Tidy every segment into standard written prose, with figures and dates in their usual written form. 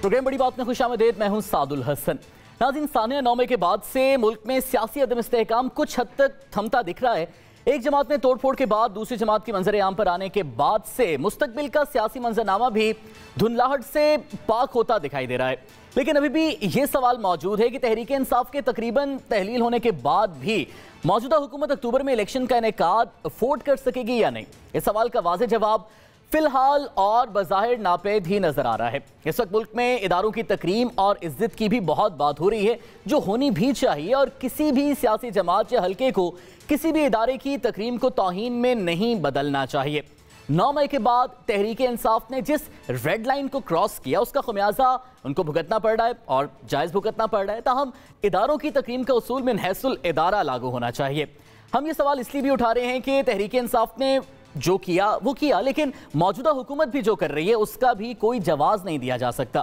Programme बड़ी बात में खुशामदीद। मैं हूं सादुल हसन। नाज़रीन, सानिया नौमे के बाद से मुल्क में सियासी अदम इस्तेहकाम कुछ हद तक थमता दिख रहा है। एक जमात में तोड़फोड़ के बाद दूसरी जमात की मंजर आम पर आने के बाद से मुस्तकबिल का सियासी मंजरनामा भी धुंधलाहट से पाक होता दिखाई दे रहा है। लेकिन अभी भी ये सवाल मौजूद है कि तहरीक इंसाफ के तकरीबन तहलील होने के बाद भी मौजूदा हुकूमत अक्टूबर में इलेक्शन का इनेकाद अफोर्ड कर सकेगी या नहीं। इस सवाल का वाज़ेह जवाब फिलहाल और बज़ाहिर नापेद ही नजर आ रहा है। इस वक्त मुल्क में इदारों की तकरीम और इज्जत की भी बहुत बात हो रही है, जो होनी भी चाहिए, और किसी भी सियासी जमात या हल्के को किसी भी इदारे की तकरीम को तौहीन में नहीं बदलना चाहिए। 9 मई के बाद तहरीक इंसाफ ने जिस रेड लाइन को क्रॉस किया उसका खमियाजा उनको भुगतना पड़ रहा है और जायज़ भुगतना पड़ रहा है। ताहम इदारों की तकरीम का उसूल मिन हैसुल इदारा लागू होना चाहिए। हम ये सवाल इसलिए भी उठा रहे हैं कि तहरीक इंसाफ ने जो किया वो किया, लेकिन मौजूदा हुकूमत भी जो कर रही है उसका भी कोई जवाब नहीं दिया जा सकता।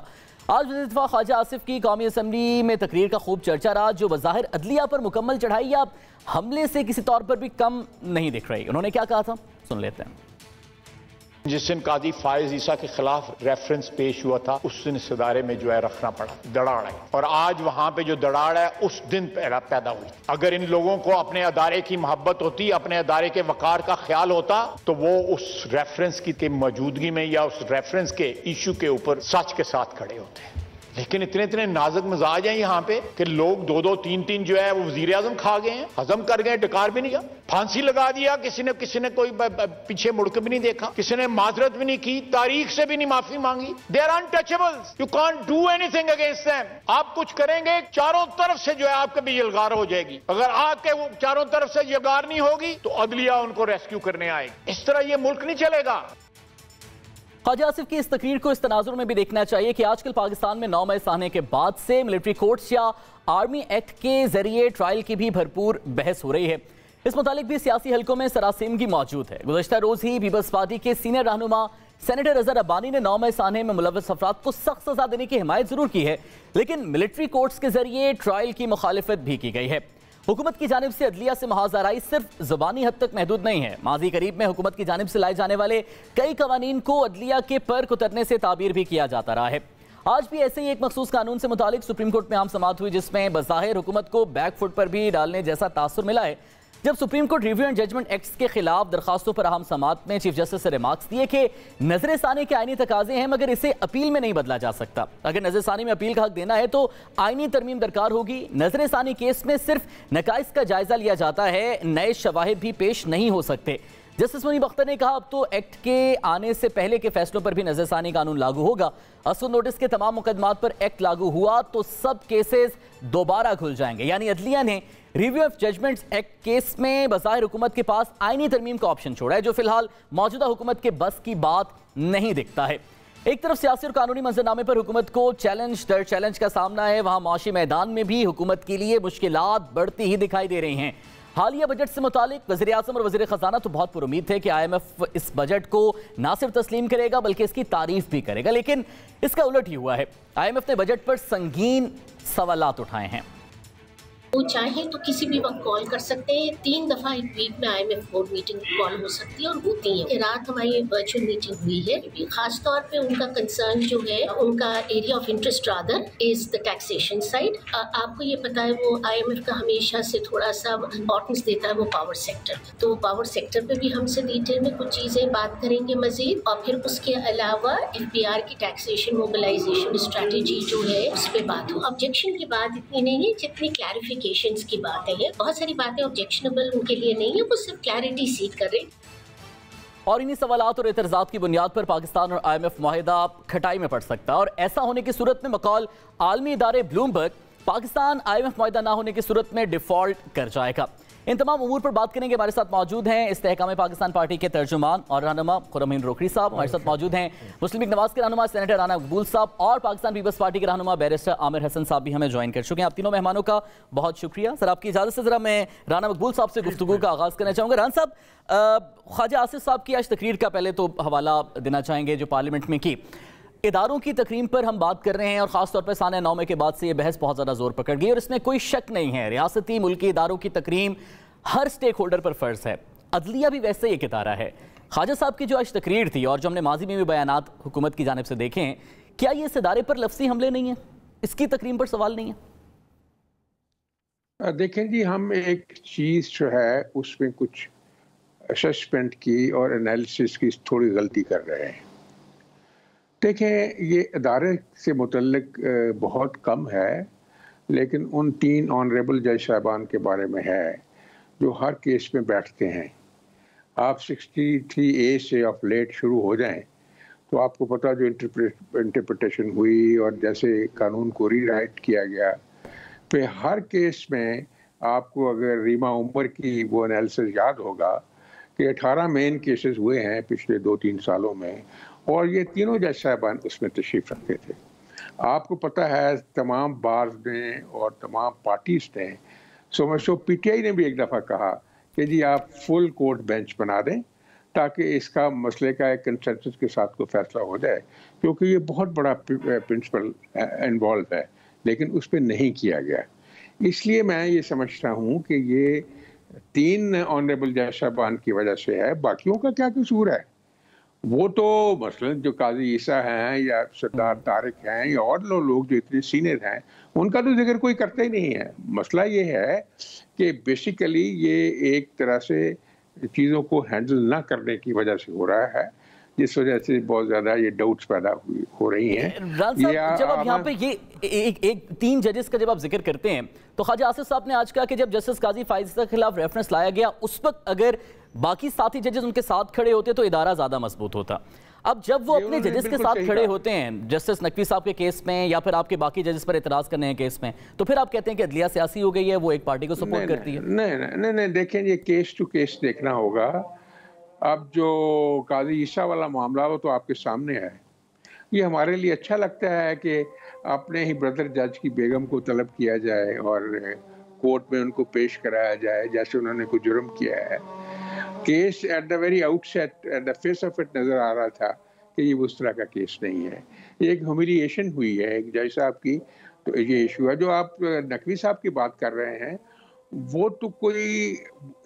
आज वज़ीर दिफ़ा ख्वाजा आसिफ की कौमी असम्बली में तकरीर का खूब चर्चा रहा, जो बज़ाहिर अदलिया पर मुकम्मल चढ़ाई या हमले से किसी तौर पर भी कम नहीं दिख रही। उन्होंने क्या कहा था, सुन लेते हैं। जिस दिन काजी फायज ईसा के खिलाफ रेफरेंस पेश हुआ था, उस दिन इस इदारे में जो है रखना पड़ा, दराड़ है। और आज वहां पे जो दराड़ है उस दिन पैदा हुई। अगर इन लोगों को अपने अदारे की मोहब्बत होती, अपने अदारे के वकार का ख्याल होता, तो वो उस रेफरेंस की मौजूदगी में या उस रेफरेंस के इशू के ऊपर सच के साथ खड़े होते। लेकिन इतने इतने नाजुक मिजाज हैं यहाँ पे कि लोग 2-2, 3-3 जो है वो वजीर आजम खा गए हैं, हजम कर गए, डकार भी नहीं गया, फांसी लगा दिया, किसी ने कोई पीछे मुड़ के भी नहीं देखा, किसी ने माजरत भी नहीं की, तारीख से भी नहीं माफी मांगी। They are untouchables, you can't do anything against them. आप कुछ करेंगे चारों तरफ से जो है आपके भी यलगार हो जाएगी। अगर आपके वो चारों तरफ से यलगार नहीं होगी तो अदलिया उनको रेस्क्यू करने आएगी। इस तरह ये मुल्क नहीं चलेगा। ख्वाजा आसिफ की इस तकरीर को इस तनाजुर में भी देखना चाहिए कि आजकल पाकिस्तान में 9 मई साने के बाद से मिलिट्री कोर्ट्स या आर्मी एक्ट के जरिए ट्रायल की भी भरपूर बहस हो रही है। इस मुतालिक भी सियासी हलकों में सरासिमगी मौजूद है। गुज़श्ता रोज ही पीपल्स पार्टी के सीनियर रहनुमा सेनेटर अजहर अब्बानी ने 9 मई साने में मुलव्वस अफराद को सख्त सजा देने की हिमायत जरूर की है, लेकिन मिलिट्री कोर्ट्स के जरिए ट्रायल की मुखालिफत भी की गई है। हुकूमत की जानिब से अदलिया से मुहाज़राई सिर्फ ज़बानी हद तक महदूद नहीं है। माजी करीब में हुकूमत की जानिब से लाए जाने वाले कई कवानीन को अदलिया के पर कुतरने से ताबीर भी किया जाता रहा है। आज भी ऐसे ही एक मखसूस कानून से मुतालिक सुप्रीम कोर्ट में आम समाअत हुई, जिसमें बज़ाहिर हुकूमत को बैक फुट पर भी डालने जैसा तासुर मिला है। जब supreme court review and judgement acts के खिलाफ दरखास्तों पर अहम समाअत में चीफ जस्टिस से रिमार्क्स दिए कि नजर सानी के आईनी तकाजे हैं, मगर इसे अपील में नहीं बदला जा सकता। अगर नजर सानी में अपील का हक देना है तो आईनी तरमीम दरकार होगी। नजर सानी केस में सिर्फ नकाइस का जायजा लिया जाता है, नए शवाहिद भी पेश नहीं हो सकते। जस्टिस मुनीब अख्तर ने कहा, अब तो एक्ट के आने से पहले के फैसलों पर भी नजरसानी कानून लागू होगा। असुल नोटिस के तमाम मुकदमात पर एक्ट लागू हुआ तो सब केसेस दोबारा खुल जाएंगे। यानी अदलिया ने review of judgements act case में बज़ाहिर हुकूमत के पास आईनी तरमीम का ऑप्शन छोड़ा है, जो फिलहाल मौजूदा हुकूमत के बस की बात नहीं दिखता है। एक तरफ सियासी और कानूनी मंजरनामे पर हुकूमत को चैलेंज दर चैलेंज का सामना है, वहां माशी मैदान में भी हुकूमत के लिए मुश्किलात बढ़ती ही दिखाई दे रही हैं। हालिया बजट से मुतालिक वज़ीर आज़म और वज़ीर ख़जाना तो बहुत पुरुमीद थे कि IMF इस बजट को ना सिर्फ तस्लीम करेगा बल्कि इसकी तारीफ भी करेगा, लेकिन इसका उलट ही हुआ है। IMF ने बजट पर संगीन सवालात उठाए हैं। वो चाहे तो किसी भी वक्त कॉल कर सकते हैं। 3 दफा एक वीक में IMF बोर्ड मीटिंग कॉल हो सकती है और होती है। रात हमारी वर्चुअल मीटिंग हुई है। खास तौर पे उनका कंसर्न जो है, उनका area of interest rather is the taxation side. आपको ये पता है वो IMF का हमेशा से थोड़ा सा इम्पोर्टेंस देता है वो पावर सेक्टर। तो पावर सेक्टर पे भी हमसे डिटेल में कुछ चीजें बात करेंगे मजीद, और फिर उसके अलावा FBR की टैक्सेशन मोबिलाइजेशन स्ट्रेटेजी जो है उस पर बात हो। ऑब्जेक्शन की बात इतनी नहीं है जितनी क्लैरिफिकेशन की बातें हैं। बहुत सारी बातें ऑब्जेक्शनेबल उनके लिए नहीं है, वो सिर्फ क्लैरिटी सीख कर रहे। और इन्हीं सवालात और एतराज़ात की बुनियाद पर पाकिस्तान और IMF मुआहिदा खटाई में पड़ सकता है, और ऐसा होने की सूरत में मकौल आलमी इदारे ब्लूमबर्ग पाकिस्तान IMF मुआहिदा ना होने की सूरत में डिफॉल्ट कर जाएगा। इन तमाम उमूर पर बात करेंगे। हमारे साथ मौजूद हैं इस्तेहकाम पाकिस्तान पार्टी के तर्जुमान और रहनुमा खुर्रम रोकड़ी साहब। हमारे साथ मौजूद हैं मुस्लिम लीग नवाज के रहनुमा सेनेटर राना मकबूल साहब, और पाकिस्तान पीपल्स पार्टी के रहनुमा बैरिस्टर आमिर हसन साहब भी हमें ज्वाइन कर चुके हैं। आप तीनों मेहमानों का बहुत शुक्रिया। सर, आपकी इजाज़त से ज़रा मैं राना मकबूल साहब से गुफ्तगू का आगाज़ करना चाहूँगा। राना साहब, ख्वाजा आसिफ साहब की आज तकरीर का पहले तो हवाला देना चाहेंगे जो पार्लियामेंट में की। इदारों की तकरीम पर हम बात कर रहे हैं, और ख़ासतौर पर साने 9 मई के बाद से ये बहस बहुत ज़्यादा जोर पकड़ गई, और इसमें कोई शक नहीं है रियासती मुल्की इदारों की तकरीम हर स्टेक होल्डर पर फ़र्ज़ है। अदलिया भी वैसे ही एक इदारा है। ख्वाजा साहब की जो आज तकरीर थी और जो हमने माजी में भी बयानात हुकूमत की जानिब से देखे हैं क्या ये इस इदारे पर लफ्ज़ी हमले नहीं है, इसकी तकरीम पर सवाल नहीं है? देखें जी, हम एक चीज़ जो है उसमें कुछ असेसमेंट की और एनालिसिस की थोड़ी गलती कर रहे हैं। देखें, ये इदारे से मुतल्लिक बहुत कम है, लेकिन उन 3 ऑनरेबल जज साहबान के बारे में है जो हर केस में बैठते हैं। आप 63A से ऑफ लेट शुरू हो जाएं तो आपको पता जो इंटरप्रिटेशन हुई और जैसे कानून को रीराइट किया गया, पे हर केस में आपको अगर रीमा उमर की वो एनालिसिस याद होगा कि 18 मेन केसेस हुए हैं पिछले 2-3 सालों में, और ये तीनों जज साहबान उसमें तशरीफ रखते थे। आपको पता है तमाम बार्स ने और तमाम पार्टीज ने, सो PTI ने भी एक दफ़ा कहा कि जी आप फुल कोर्ट बेंच बना दें ताकि इसका मसले का एक कंसेंसस के साथ कोई फैसला हो जाए, क्योंकि ये बहुत बड़ा प्रिंसिपल इन्वॉल्व है, लेकिन उस पर नहीं किया गया। इसलिए मैं ये समझता हूँ कि ये 3 ऑनरेबल जज साहबान की वजह से है। बाकियों का क्या कसूर है? वो तो मसलन जो काजी ईसा हैं या सरदार तारिक हैं या और लोग जो इतने सीनियर हैं, उनका तो जिक्र कोई करता ही नहीं है। मसला ये है कि बेसिकली ये एक तरह से चीज़ों को हैंडल ना करने की वजह से हो रहा है, जिस वजह से बहुत ज़्यादा ये डाउट्स पैदा हो रही हैं। जब आप यहाँ पे ये एक 3 जजेस का जब आप जिक्र करते हैं, तो ख्वाजा आसिफ साहब ने आज कहा कि जब जस्टिस काजी फाइज के खिलाफ रेफरेंस लाया गया, उस वक्त अगर बाकी साथी जजेस उनके साथ खड़े होते तो इदारा ज़्यादा मजबूत होता। अब जब वो अपने जजेस के साथ खड़े होते हैं, जस्टिस नकवी साहब के केस में या फिर आपके बाकी जजेस पर इतराज करने हैं केस में, तो फिर आप कहते हैं कि अदलिया सियासी हो गई है, वो एक पार्टी को सपोर्ट करती है। नहीं, देखें, ये केस टू केस देखना होगा। अब जो काजी ईसा वाला मामला वो तो आपके सामने है। ये हमारे लिए अच्छा लगता है कि अपने ही ब्रदर जज की बेगम को तलब किया जाए और कोर्ट में उनको पेश कराया जाए जैसे उन्होंने कोई जुर्म किया है। Case at the very outset, at the face of it नज़र आ रहा था कि ये उस तरह का केस नहीं है। ये एक ह्यूमिलिएशन हुई है एक जज साहब की, तो ये इशू है। जो आप नकवी साहब की बात कर रहे हैं, वो तो कोई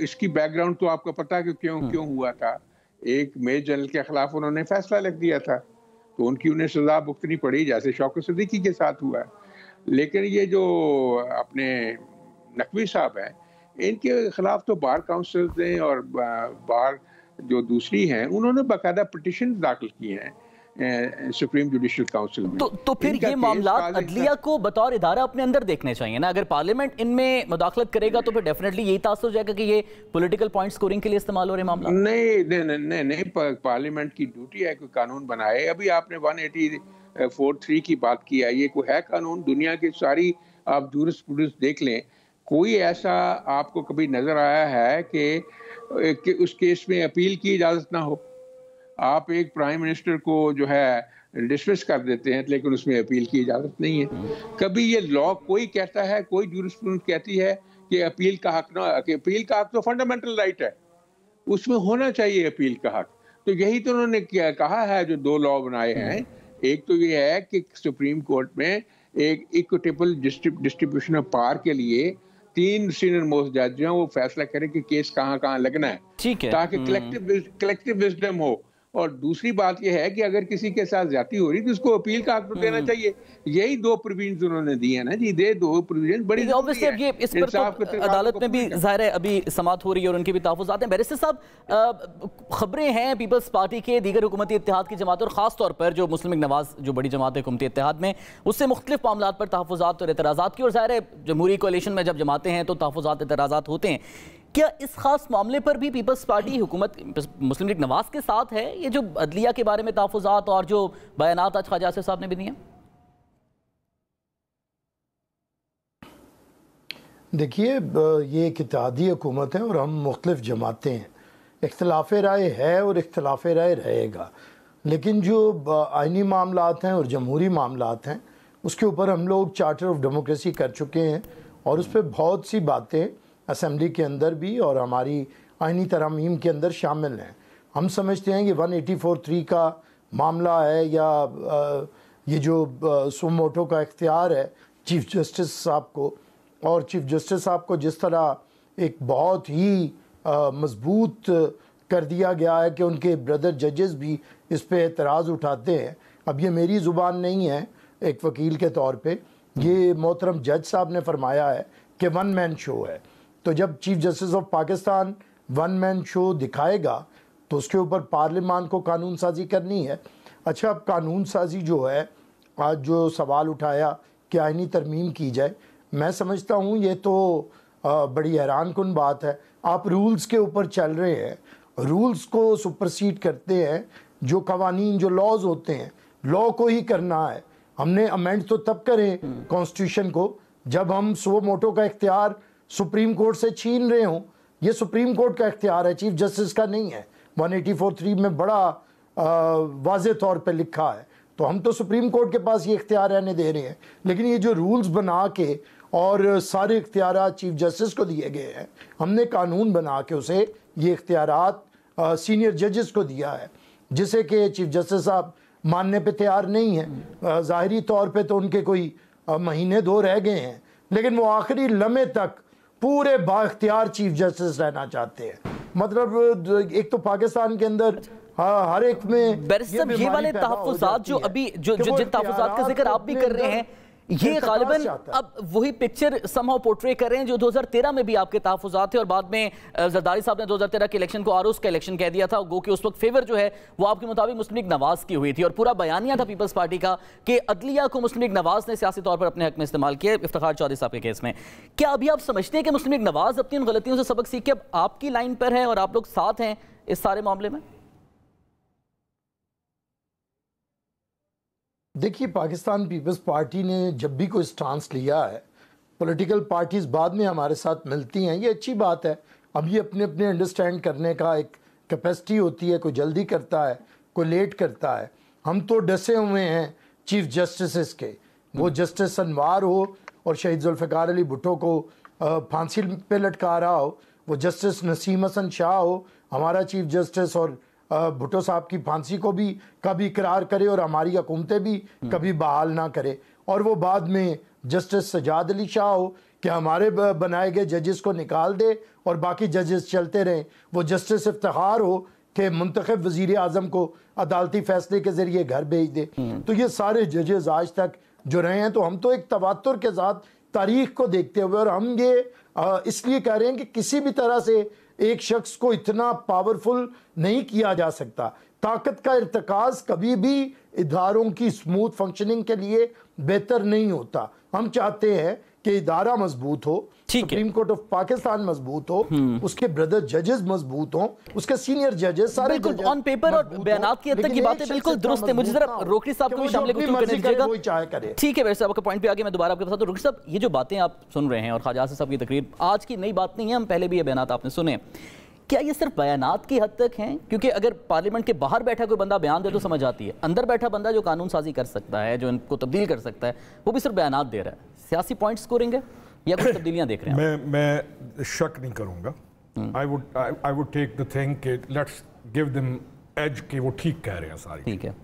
इसकी बैकग्राउंड तो आपको पता है कि क्यों हुआ था। एक मेजर जनरल के खिलाफ उन्होंने फैसला लिख दिया था, तो उनकी उन्हें सजा भुगतनी पड़ी, जैसे शौकत सिद्दीकी के साथ हुआ। लेकिन ये जो अपने नकवी साहब हैं, इनके खिलाफ तो बार काउंसिल ने और बार जो दूसरी हैं, उन्होंने बाकायदा पिटीशन दाखिल किए हैं सुप्रीम जुडिशल काउंसिल में। तो फिर ये मामला अदलिया को बतौर इदारा अपने अंदर देखने चाहिए ना। अगर पार्लियामेंट इनमें मुदाखलत करेगा तो फिर डेफिनेटली यही तासुर हो जाएगा कि ये पॉलिटिकल पॉइंट स्कोरिंग के लिए इस्तेमाल हो रहे मामला। नहीं, पार्लियामेंट की ड्यूटी है कोई कानून बनाए। अभी आपने 184(3) की बात की है, ये कोई है कानून? दुनिया की सारी आप जूरिस्प्रूडेंस देख लें, कोई ऐसा आपको कभी नजर आया है कि उस केस में अपील की इजाजत ना हो? आप एक प्राइम मिनिस्टर को जो है डिसमिस कर देते हैं, लेकिन उसमें अपील की इजाजत नहीं है। कभी ये लॉ कोई कहता है, कोई जूरिस्प्रूडेंस कहती है कि अपील का हक ना, कि अपील का हक तो फंडामेंटल राइट है, उसमें होना चाहिए अपील का हक। तो यही तो उन्होंने कहा है जो 2 लॉ बनाए हैं। एक तो ये है कि सुप्रीम कोर्ट में एक इक्विटेबल डिस्ट्रीब्यूशन ऑफ पावर के लिए 3 सीनियर मोस्ट जज हैं, वो फैसला करें कि केस कहाँ लगना है, ठीक है, ताकि कलेक्टिव विजडम हो। और दूसरी बात यह है कि अगर किसी के साथ ज्यादती हो रही तो उसको अपील का हक देना चाहिए। यही 2 प्रोविजन उन्होंने दिए हैं ना जी, 2 प्रोविजन बड़ी ऑब्वियसली। अब ये इस पर तो अदालत में भी जाहिर है अभी समाअत हो रही है और उनके भी तहफ़्फ़ुज़ात हैं। बैरिस्टर साहब, खबरें हैं पीपल्स पार्टी के दीगर हुकूमती इत्तेहाद की जमात और ख़ास तौर पर जो मुस्लिम लीग नवाज जो बड़ी जमात है हुकूमती इत्तेहाद में, उससे मुख्तलिफ मामलात पर तहफ़्फ़ुज़ात और एतराज़ात की, और जाहिर है जमहूरी कोalition में जब जमाते हैं तो तहफ़्फ़ुज़ात एतराज़ात होते हैं। क्या इस खास मामले पर भी पीपल्स पार्टी हुकूमत मुस्लिम लीग नवाज के साथ है? ये जो अदलिया के बारे में तहफ़्फ़ुज़ात और जो बयानात आज ख्वाजा आसिफ साहब ने भी दिए? देखिए, ये एक इत्तेहादी हुकूमत है और हम मुख्तलिफ जमातें हैं। इख्तिलाफ़ राय है और इख्तिलाफ़ राय रहेगा, लेकिन जो आइनी मामलात हैं और जमहूरी मामलात हैं उसके ऊपर हम लोग चार्टर ऑफ डेमोक्रेसी कर चुके हैं और उस पर बहुत सी बातें असम्बली के अंदर भी और हमारी आइनी तरमीम के अंदर शामिल हैं। हम समझते हैं कि 184(3) का मामला है या ये जो सुमोटो का इख्तियार है चीफ़ जस्टिस साहब को, और चीफ़ जस्टिस साहब को जिस तरह एक बहुत ही मजबूत कर दिया गया है कि उनके ब्रदर जजेस भी इस पे एतराज़ उठाते हैं, अब ये मेरी ज़ुबान नहीं है एक वकील के तौर पे, ये मोहतरम जज साहब ने फरमाया है कि वन मैन शो है। तो जब chief justice of Pakistan one man show दिखाएगा तो उसके ऊपर पार्लियामान को कानून साजी करनी है। अच्छा, अब कानून साजी जो है, आज जो सवाल उठाया कि आईनी तरमीम की जाए, मैं समझता हूँ ये तो बड़ी हैरान कुन बात है। आप रूल्स के ऊपर चल रहे हैं, रूल्स को सुपरसीड करते हैं। जो कवानीन, जो लॉज होते हैं, लॉ को ही करना है। हमने अमेंड तो तब करें कॉन्स्टिट्यूशन को जब हम सो मोटो का इख्तियार सुप्रीम कोर्ट से छीन रहे हों। ये सुप्रीम कोर्ट का इख्तियार है, चीफ जस्टिस का नहीं है। 184(3) में बड़ा वाज़े तौर पे लिखा है। तो हम तो सुप्रीम कोर्ट के पास ये इख्तियार रहने दे रहे हैं, लेकिन ये जो रूल्स बना के और सारे इख्तियारात चीफ जस्टिस को दिए गए हैं, हमने कानून बना के उसे ये इख्तियारात सीनियर जजेस को दिया है, जिसे कि चीफ जस्टिस साहब मानने पे तैयार नहीं है। ज़ाहिरी तौर पे तो उनके कोई महीने 2 रह गए हैं, लेकिन वो आखिरी लम्हे तक पूरे बाख्तियार चीफ जस्टिस रहना चाहते हैं। मतलब एक तो पाकिस्तान के अंदर हर एक में बैरिस्टर ये वाले तहफ़्फ़ुज़ात जो अभी जो जिन तहफ़्फ़ुज़ात का जिक्र आप भी कर रहे हैं, ये गालिबन अब वही पिक्चर समहाउ पोर्ट्रे कर रहे हैं जो 2013 में भी आपके तहफ़्फ़ुज़ात थे, और बाद में जरदारी साहब ने 2013 के इलेक्शन को आरोस का इलेक्शन कह दिया था। गो कि उस वक्त फेवर जो है वो आपके मुताबिक मुस्लिम लीग नवाज की हुई थी, और पूरा बयानिया था पीपल्स पार्टी का कि अदलिया को मुस्लिम लीग नवाज ने सियासी तौर पर अपने हक में इस्तेमाल किया इफ्तिखार चौधरी साहब के केस में। क्या अभी आप समझते हैं कि मुस्लिम लीग नवाज अपनी उन गलतियों से सबक सीख के अब आपकी लाइन पर है और आप लोग साथ हैं इस सारे मामले में? देखिए, पाकिस्तान पीपल्स पार्टी ने जब भी कोई स्टांस लिया है, पॉलिटिकल पार्टीज बाद में हमारे साथ मिलती हैं, ये अच्छी बात है। अब ये अपने अपने अंडरस्टैंड करने का एक कैपेसिटी होती है, कोई जल्दी करता है, कोई लेट करता है। हम तो डसे हुए हैं चीफ जस्टिस के, वो जस्टिस अनवार हो और शहीद जुल्फ़िकार अली भुट्टो को फांसी पे लटका रहा हो, वो जस्टिस नसीम हसन शाह हो हमारा चीफ जस्टिस, और भुट्टो साहब की फांसी को भी कभी इकरार करे और हमारी हुकूमतें भी कभी बहाल ना करे, और वो बाद में जस्टिस सजाद अली शाह हो कि हमारे बनाए गए जजेस को निकाल दे और बाकी जजेस चलते रहें। वो जस्टिस इफ्तिखार हो कि मुंतखब वज़ीर आज़म को अदालती फैसले के ज़रिए घर भेज दे। तो ये सारे जजेस आज तक जो रहे हैं, तो हम तो एक तवातुर के साथ तारीख को देखते हुए, और हम ये इसलिए कह रहे हैं कि किसी भी तरह से एक शख्स को इतना पावरफुल नहीं किया जा सकता। ताकत का इर्तिकाज कभी भी इदारों की स्मूथ फंक्शनिंग के लिए बेहतर नहीं होता। हम चाहते हैं कि इदारा मजबूत हो, सुप्रीम कोर्ट ऑफ पाकिस्तान मजबूत हो, उसके ब्रदर जजेस मजबूत हो, उसके सीनियर जजेस सारे बिल्कुल ऑन पेपर और बयानात की हद तक की बातें बिल्कुल दुरुस्त है। मुझे जरा रोकड़ी साहब को भी शामिल करने, ठीक है वैसे आपका पॉइंट पे आगे मैं दोबारा आपके बताता हूं। रोकड़ी साहब, ये जो बातें आप सुन रहे हैं और ख्वाजा आसिफ साहब की तकरीर आज की नई बात नहीं है, हम पहले भी ये बयानात आपने सुने। क्या ये सिर्फ बयानात की हद तक हैं? क्योंकि अगर पार्लियामेंट के बाहर बैठा कोई बंदा बयान दे तो समझ आती है, अंदर बैठा बंदा जो कानून साजी कर सकता है, जो इनको तब्दील कर सकता है, वो भी सिर्फ बयानात दे रहा है। सियासी पॉइंट स्कोरिंग है या कुछ तब्दीलियां देख रहे हैं? मैं शक नहीं करूंगा। I would take the thing कि लेट्स गिव देम एज कि वो ठीक कह रहे हैं सारी। ठीक है,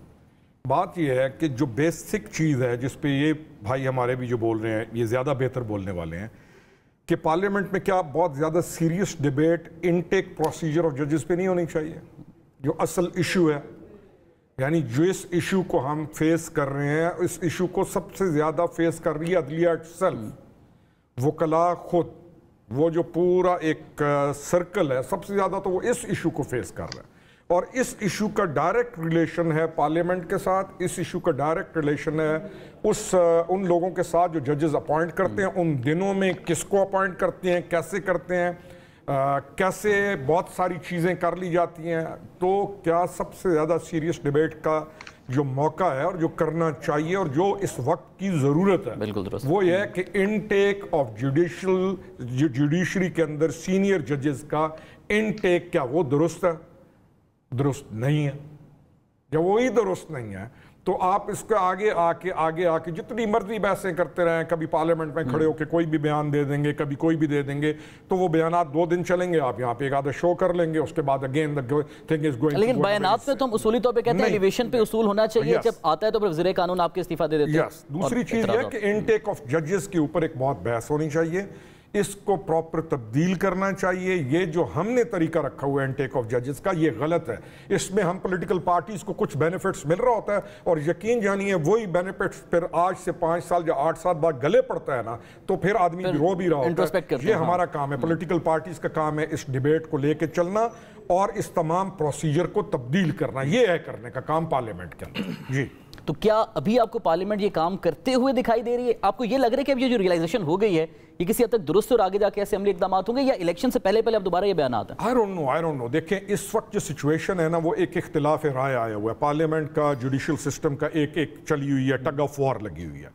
बात ये है कि जो बेसिक चीज़ है जिस पे ये भाई हमारे भी जो बोल रहे हैं, ये ज़्यादा बेहतर बोलने वाले हैं कि पार्लियामेंट में क्या बहुत ज़्यादा serious debate intake procedure of जजेस पे नहीं होनी चाहिए? जो असल इशू है, यानी जिस इशू को हम फेस कर रहे हैं, इस इशू को सबसे ज़्यादा फेस कर रही है अदलिया इटसेल्फ, वकला खुद, वो जो पूरा एक सर्कल है, सबसे ज़्यादा तो वो इस इशू को फेस कर रहा है। और इस इशू का डायरेक्ट रिलेशन है पार्लियामेंट के साथ, इस इशू का डायरेक्ट रिलेशन है उन लोगों के साथ जो जजेस अपॉइंट करते हैं, उन दिनों में किसको अपॉइंट करते हैं, कैसे करते हैं, कैसे बहुत सारी चीज़ें कर ली जाती हैं। तो क्या सबसे ज़्यादा सीरियस डिबेट का जो मौका है और जो करना चाहिए और जो इस वक्त की ज़रूरत है, बिल्कुल वो ये है कि इनटेक ऑफ जुडिशरी के अंदर सीनियर जजेस का इनटेक क्या वो दुरुस्त है? दुरुस्त नहीं है। जब वही दुरुस्त नहीं है तो आप इसके आगे आके जितनी मर्जी बहसें करते रहें, कभी पार्लियामेंट में खड़े होकर कोई भी बयान दे देंगे, कभी कोई भी दे देंगे, तो वो बयानात 2 दिन चलेंगे, आप यहाँ पे एक आधा शो कर लेंगे, उसके बाद again the thing is going. लेकिन बयानात में तो हम उसूली तौर पे कहते हैं एलिवेशन पे उसूल होना चाहिए, जब आता है तो फिर वज़ीर कानून आपके इस्तीफा दे देते हैं। दूसरी चीज़ है कि इनटेक ऑफ जजेस के ऊपर एक बहुत बहस होनी चाहिए। इसको प्रॉपर तब्दील करना चाहिए। ये जो हमने तरीका रखा हुआ है इनटेक ऑफ जजेस का, ये गलत है। इसमें हम पॉलिटिकल पार्टीज को कुछ बेनिफिट्स मिल रहा होता है और यकीन जानिए वही बेनिफिट्स फिर आज से 5 साल या 8 साल बाद गले पड़ता है ना, तो फिर आदमी रो भी रहा होता है। ये हमारा काम है, पॉलिटिकल पार्टीज का काम है इस डिबेट को लेके चलना और इस तमाम प्रोसीजर को तब्दील करना। ये है करने का काम पार्लियामेंट के अंदर। जी, तो क्या अभी आपको पार्लियामेंट ये काम करते हुए दिखाई दे रही है? आपको ये लग रहा है कि अब ये जो रियलाइजेशन हो गई है ये किसी हद तक दुरुस्त और आगे जाके असेंबली इकदाम होंगे, या इलेक्शन से पहले अब दोबारा ये बयान आता है? आई डोंट नो। देखें, इस वक्त जो सिचुएशन है ना, वो एक इख्तिलाफ राय आया हुआ है। पार्लियामेंट का जुडिशियल सिस्टम का एक चली हुई है, टग ऑफ वॉर लगी हुई है।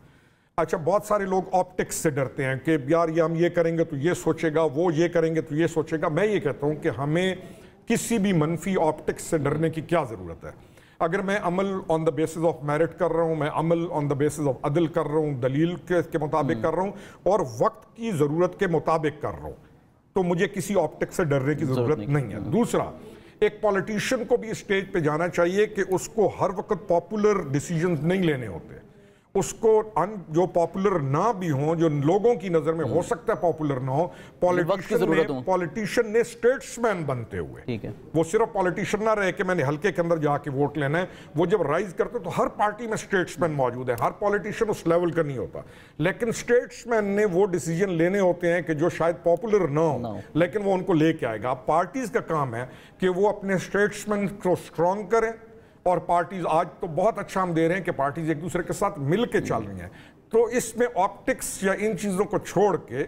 अच्छा, बहुत सारे लोग ऑप्टिक्स से डरते हैं कि यार ये हम ये करेंगे तो ये सोचेगा, वो ये करेंगे तो ये सोचेगा। मैं ये कहता हूँ कि हमें किसी भी मनफी ऑप्टिक्स से डरने की क्या ज़रूरत है। अगर मैं अमल on the basis of merit कर रहा हूं, मैं अमल ऑन द बेसिस ऑफ अदल कर रहा हूं, दलील के मुताबिक कर रहा हूं और वक्त की ज़रूरत के मुताबिक कर रहा हूं, तो मुझे किसी ऑप्टिक्स से डरने की ज़रूरत नहीं है। दूसरा, एक पॉलिटिशियन को भी इस स्टेज पे जाना चाहिए कि उसको हर वक्त पॉपुलर डिसीजंस नहीं लेने होते। उसको जो पॉपुलर ना भी हो, जो लोगों की नजर में हो सकता है पॉपुलर ना हो, पॉलिटिशियन ने स्टेट्समैन बनते हुए, वो सिर्फ पॉलिटिशियन ना रहे कि मैंने हल्के के अंदर जाके वोट लेना है। वो जब राइज करते तो हर पार्टी में स्टेट्समैन मौजूद है, हर पॉलिटिशियन उस लेवल का नहीं होता, लेकिन स्टेट्समैन ने वो डिसीजन लेने होते हैं कि जो शायद पॉपुलर ना हो लेकिन वो उनको लेके आएगा। अब पार्टीज का काम है कि वो अपने स्टेट्समैन को स्ट्रॉन्ग करें, और पार्टीज आज तो बहुत अच्छा हम दे रहे हैं कि पार्टीज एक दूसरे के साथ मिल के चल रही हैं। तो इसमें ऑप्टिक्स या इन चीज़ों को छोड़ के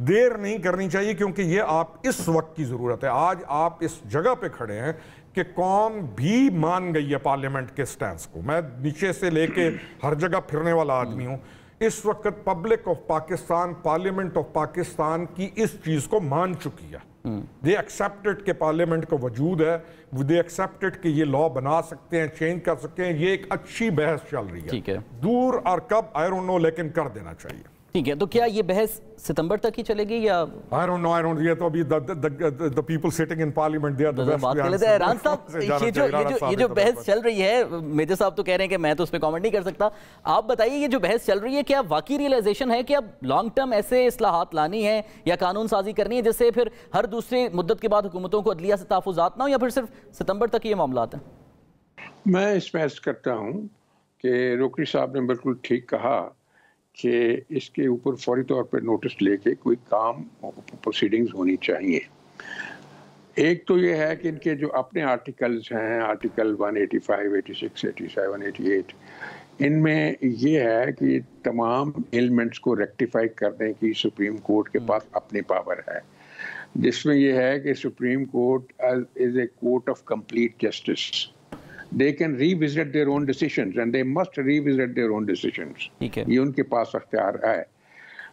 देर नहीं करनी चाहिए, क्योंकि ये आप इस वक्त की ज़रूरत है। आज आप इस जगह पे खड़े हैं कि कौम भी मान गई है पार्लियामेंट के स्टैंस को। मैं नीचे से लेके हर जगह फिरने वाला आदमी हूँ। इस वक्त public of Pakistan, parliament of Pakistan की इस चीज़ को मान चुकी है। दे एक्सेप्टेड के पार्लियामेंट का वजूद है, दे एक्सेप्टेड कि ये लॉ बना सकते हैं, चेंज कर सकते हैं। ये एक अच्छी बहस चल रही है। ठीक है, दूर और कब आई डोंट नो, लेकिन कर देना चाहिए। ठीक है, तो क्या ये बहस सितंबर तक ही चलेगी या? I don't know. ये तो अभी the people sitting in parliament they are the best. बात कर लेते हैं रान साहब, ये जो बहस चल रही है, मेजर साहब तो कह रहे हैं कि मैं तो उस पर कमेंट नहीं कर सकता। आप बताइए, ये जो बहस चल रही है, क्या वाकई रियलाइजेशन है कि अब लॉन्ग टर्म ऐसे इस्लाहात लानी है या कानून साजी करनी है जिससे फिर हर दूसरी मुद्दत के बाद हुकूमतों को अदलिया से तहफ़्फ़ुज़ात ना हो, या फिर सिर्फ सितंबर तक ये मामलात हैं? मैं इसमें अर्ज़ करता हूँ कि रोकड़ी साहब ने बिल्कुल ठीक कहा कि इसके ऊपर फौरी तौर पर नोटिस लेके कोई काम प्रोसीडिंग्स होनी चाहिए। एक तो ये है कि इनके जो अपने आर्टिकल्स हैं, आर्टिकल 185, 86, 87, 88, इनमें ये है कि तमाम एलिमेंट्स को रेक्टिफाई करने की सुप्रीम कोर्ट के पास अपनी पावर है, जिसमें ये है कि supreme court is a court of complete justice. They can revisit their own decisions and they must revisit their own decisions. ये उनके पास अख्तियार है।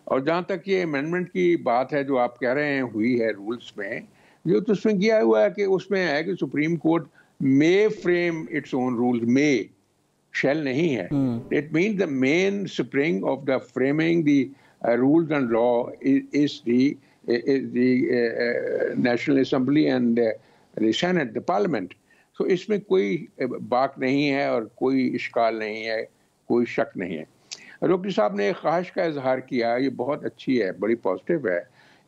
और जहाँ तक ये अमेंडमेंट की बात है जो आप कह रहे हैं हुई है रूल्स में, जो तो उसमें किया हुआ है कि उसमें है कि सुप्रीम कोर्ट मे फ्रेम इट्स ओन रूल्स, मे, शैल नहीं है। It means the main spring of the framing the rules and law is the national assembly and the senate, the parliament. तो इसमें कोई बात नहीं है और कोई इश्काल नहीं है, कोई शक नहीं है। रोकड़ी साहब ने एक ख्वाहिश का इजहार किया, ये बहुत अच्छी है, बड़ी पॉजिटिव है।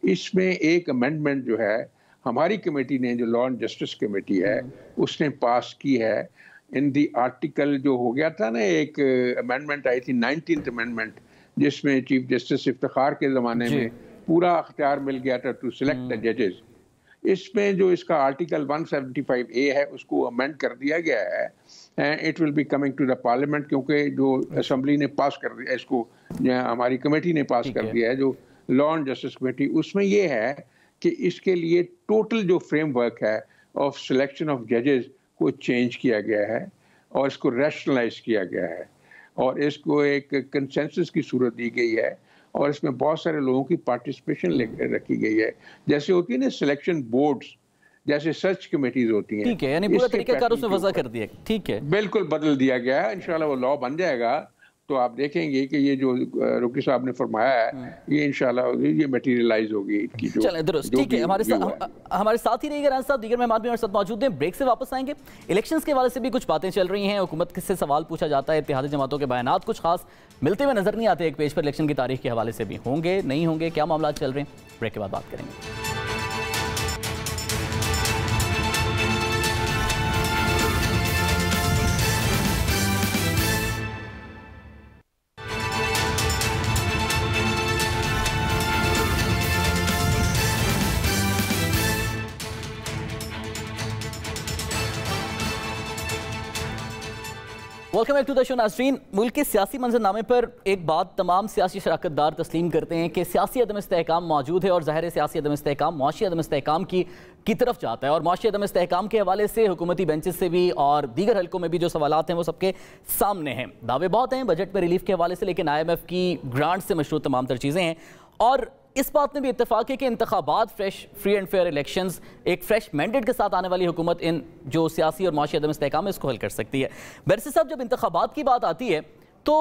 इसमें एक अमेंडमेंट जो है हमारी कमेटी ने, जो लॉ एंड जस्टिस कमेटी है, उसने पास की है इन दी आर्टिकल जो हो गया था ना, एक अमेंडमेंट आई थी 19th अमेंडमेंट, जिसमें चीफ जस्टिस इफ्तिखार के ज़माने में पूरा अख्तियार मिल गया था टू सिलेक्ट द जजेस। इसमें जो इसका आर्टिकल 175A है उसको अमेंड कर दिया गया है and it will be coming to the parliament, क्योंकि जो असेंबली ने पास कर दिया इसको, हमारी कमेटी ने पास कर दिया है, जो लॉ एंड जस्टिस कमेटी, उसमें ये है कि इसके लिए टोटल जो फ्रेमवर्क है ऑफ सिलेक्शन ऑफ जजेस को चेंज किया गया है और इसको रैशनलाइज किया गया है और इसको एक कंसेंसस की सूरत दी गई है और इसमें बहुत सारे लोगों की पार्टिसिपेशन रखी गई है। जैसे होती है ना सिलेक्शन बोर्ड्स, जैसे सर्च कमेटीज होती हैं, ठीक है, यानी पूरा तरीकाकार उसमें वज़ा कर दिया। ठीक है, बिल्कुल बदल दिया गया है। इंशाल्लाह वो लॉ बन जाएगा तो आप देखेंगे कि ये जो रुकी साहब ने फरमाया है ये इंशाल्लाह ये मटेरियलाइज होगी इनकी जो। चलें दुरुस्त, ठीक है। हमारे साथ ही रहिएगा राना साहब, दीगर मेहमान भी हमारे साथ मौजूद हैं। ब्रेक से वापस आएंगे। इलेक्शंस के हवाले से भी कुछ बातें चल रही हैं, हुकूमत से सवाल पूछा जाता है, इत्तेहादी जमातों के बयानात कुछ खास मिलते हुए नजर नहीं आते एक पेज पर। इलेक्शन की तारीख के हवाले से भी होंगे नहीं होंगे, क्या मामला चल रहे हैं, ब्रेक के बाद बात करेंगे। Welcome back to the show नाज़रीन। मुल्क के सियासी मंजरनामे पर एक बात तमाम सियासी शराकतदार तस्लीम करते हैं कि सियासी अदम इस्तेहकाम मौजूद है और ज़ाहिर सियासी अदम इस्तेहकाम मुआशी अदम इस्तेहकाम की तरफ जाता है। और मुआशी अदम इस्तेहकाम के हवाले से हुकूमती बेंचेस से भी और दीगर हलकों में भी जो सवालात हैं वो सबके सामने हैं। दावे बहुत हैं बजट पर रिलीफ के हवाले से, लेकिन IMF की ग्रांट से मशरूत तमाम तर चीज़ें हैं। और इस बात में भी इत्तेफाक है कि इंतखाबात fresh free and fair elections एक फ्रेश मैंडेट के साथ आने वाली हुकूमत इन जो सियासी और माशी अदम इस्तेहकाम है इसको हल कर सकती है। बैरिस्टर साहब, जब इंतखाबात की बात आती है तो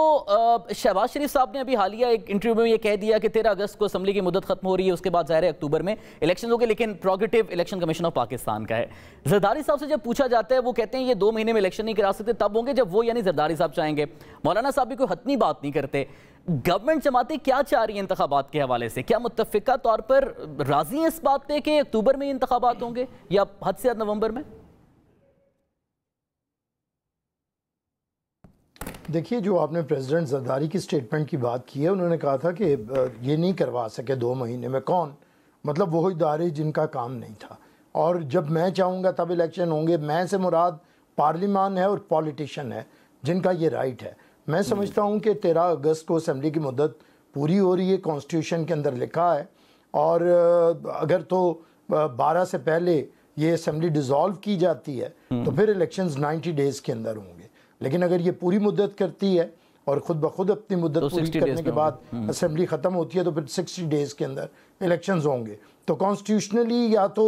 शहबाज शरीफ साहब ने अभी हालिया एक इंटरव्यू में ये कह दिया कि 13 अगस्त को असम्बली की मुद्दत खत्म हो रही है, उसके बाद ज़ाहिर है अक्टूबर में इलेक्शन होंगे, लेकिन prerogative election commission of Pakistan का है। जरदारी साहब से जब पूछा जाता है वो कहते हैं ये 2 महीने में इलेक्शन नहीं करा सकते, तब होंगे जब वो यानी जरदारी साहब चाहेंगे। मौलाना साहब भी कोई हतमी बात नहीं करते। गवर्नमेंट जमातें क्या चाह रही हैं इंतखाबात के हवाले से? क्या मुत्तफिका तौर पर राजी हैं इस बात पे कि अक्टूबर में इंतखाबात होंगे या हद से ज़्यादा नवंबर में? देखिए, जो आपने प्रेसिडेंट जरदारी की स्टेटमेंट की बात की है, उन्होंने कहा था कि ये नहीं करवा सके 2 महीने में। कौन? मतलब वो इदारे जिनका काम नहीं था, और जब मैं चाहूँगा तब इलेक्शन होंगे। मैं से मुराद पार्लिमान है और पॉलिटिशियन है जिनका ये राइट है। मैं समझता हूँ कि 13 अगस्त को असम्बली की मुद्दत पूरी हो रही है, कॉन्स्टिट्यूशन के अंदर लिखा है, और अगर तो 12 से पहले ये असम्बली डिज़ोल्व की जाती है तो फिर इलेक्शंस 90 डेज़ के अंदर होंगे। लेकिन अगर ये पूरी मुद्दत करती है और ख़ुद ब खुद अपनी मुद्दत तो पूरी करने के बाद असम्बली ख़त्म होती है तो फिर 60 डेज़ के अंदर इलेक्शंस होंगे। तो कॉन्स्टिट्यूशनली या तो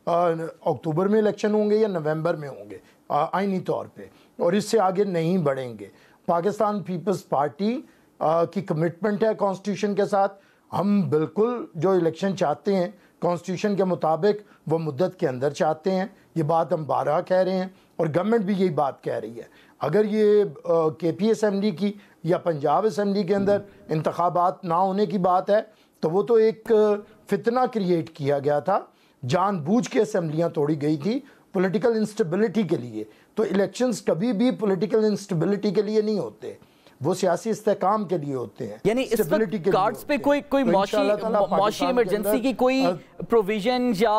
अक्टूबर में इलेक्शन होंगे या नवंबर में होंगे आइनी तौर पे, और इससे आगे नहीं बढ़ेंगे। पाकिस्तान पीपल्स पार्टी की कमिटमेंट है कॉन्स्टिट्यूशन के साथ। हम बिल्कुल जो इलेक्शन चाहते हैं कॉन्स्टिट्यूशन के मुताबिक वो मुद्दत के अंदर चाहते हैं। ये बात हम 12 कह रहे हैं और गवर्नमेंट भी यही बात कह रही है। अगर ये KP असम्बली की या पंजाब असम्बली के अंदर इंतखाबात ना होने की बात है तो वो तो एक फितना क्रिएट किया गया था, जानबूझ के असम्बलियाँ तोड़ी गई थी पॉलिटिकल इंस्टेबिलिटी के लिए। तो इलेक्शंस कभी भी पॉलिटिकल इंस्टेबिलिटी के लिए नहीं होते, वो सियासी इस्तेहकाम के लिए होते हैं। यानी इस वक्त कार्ड्स पे कोई मौशी इमरजेंसी की कोई प्रोविजन या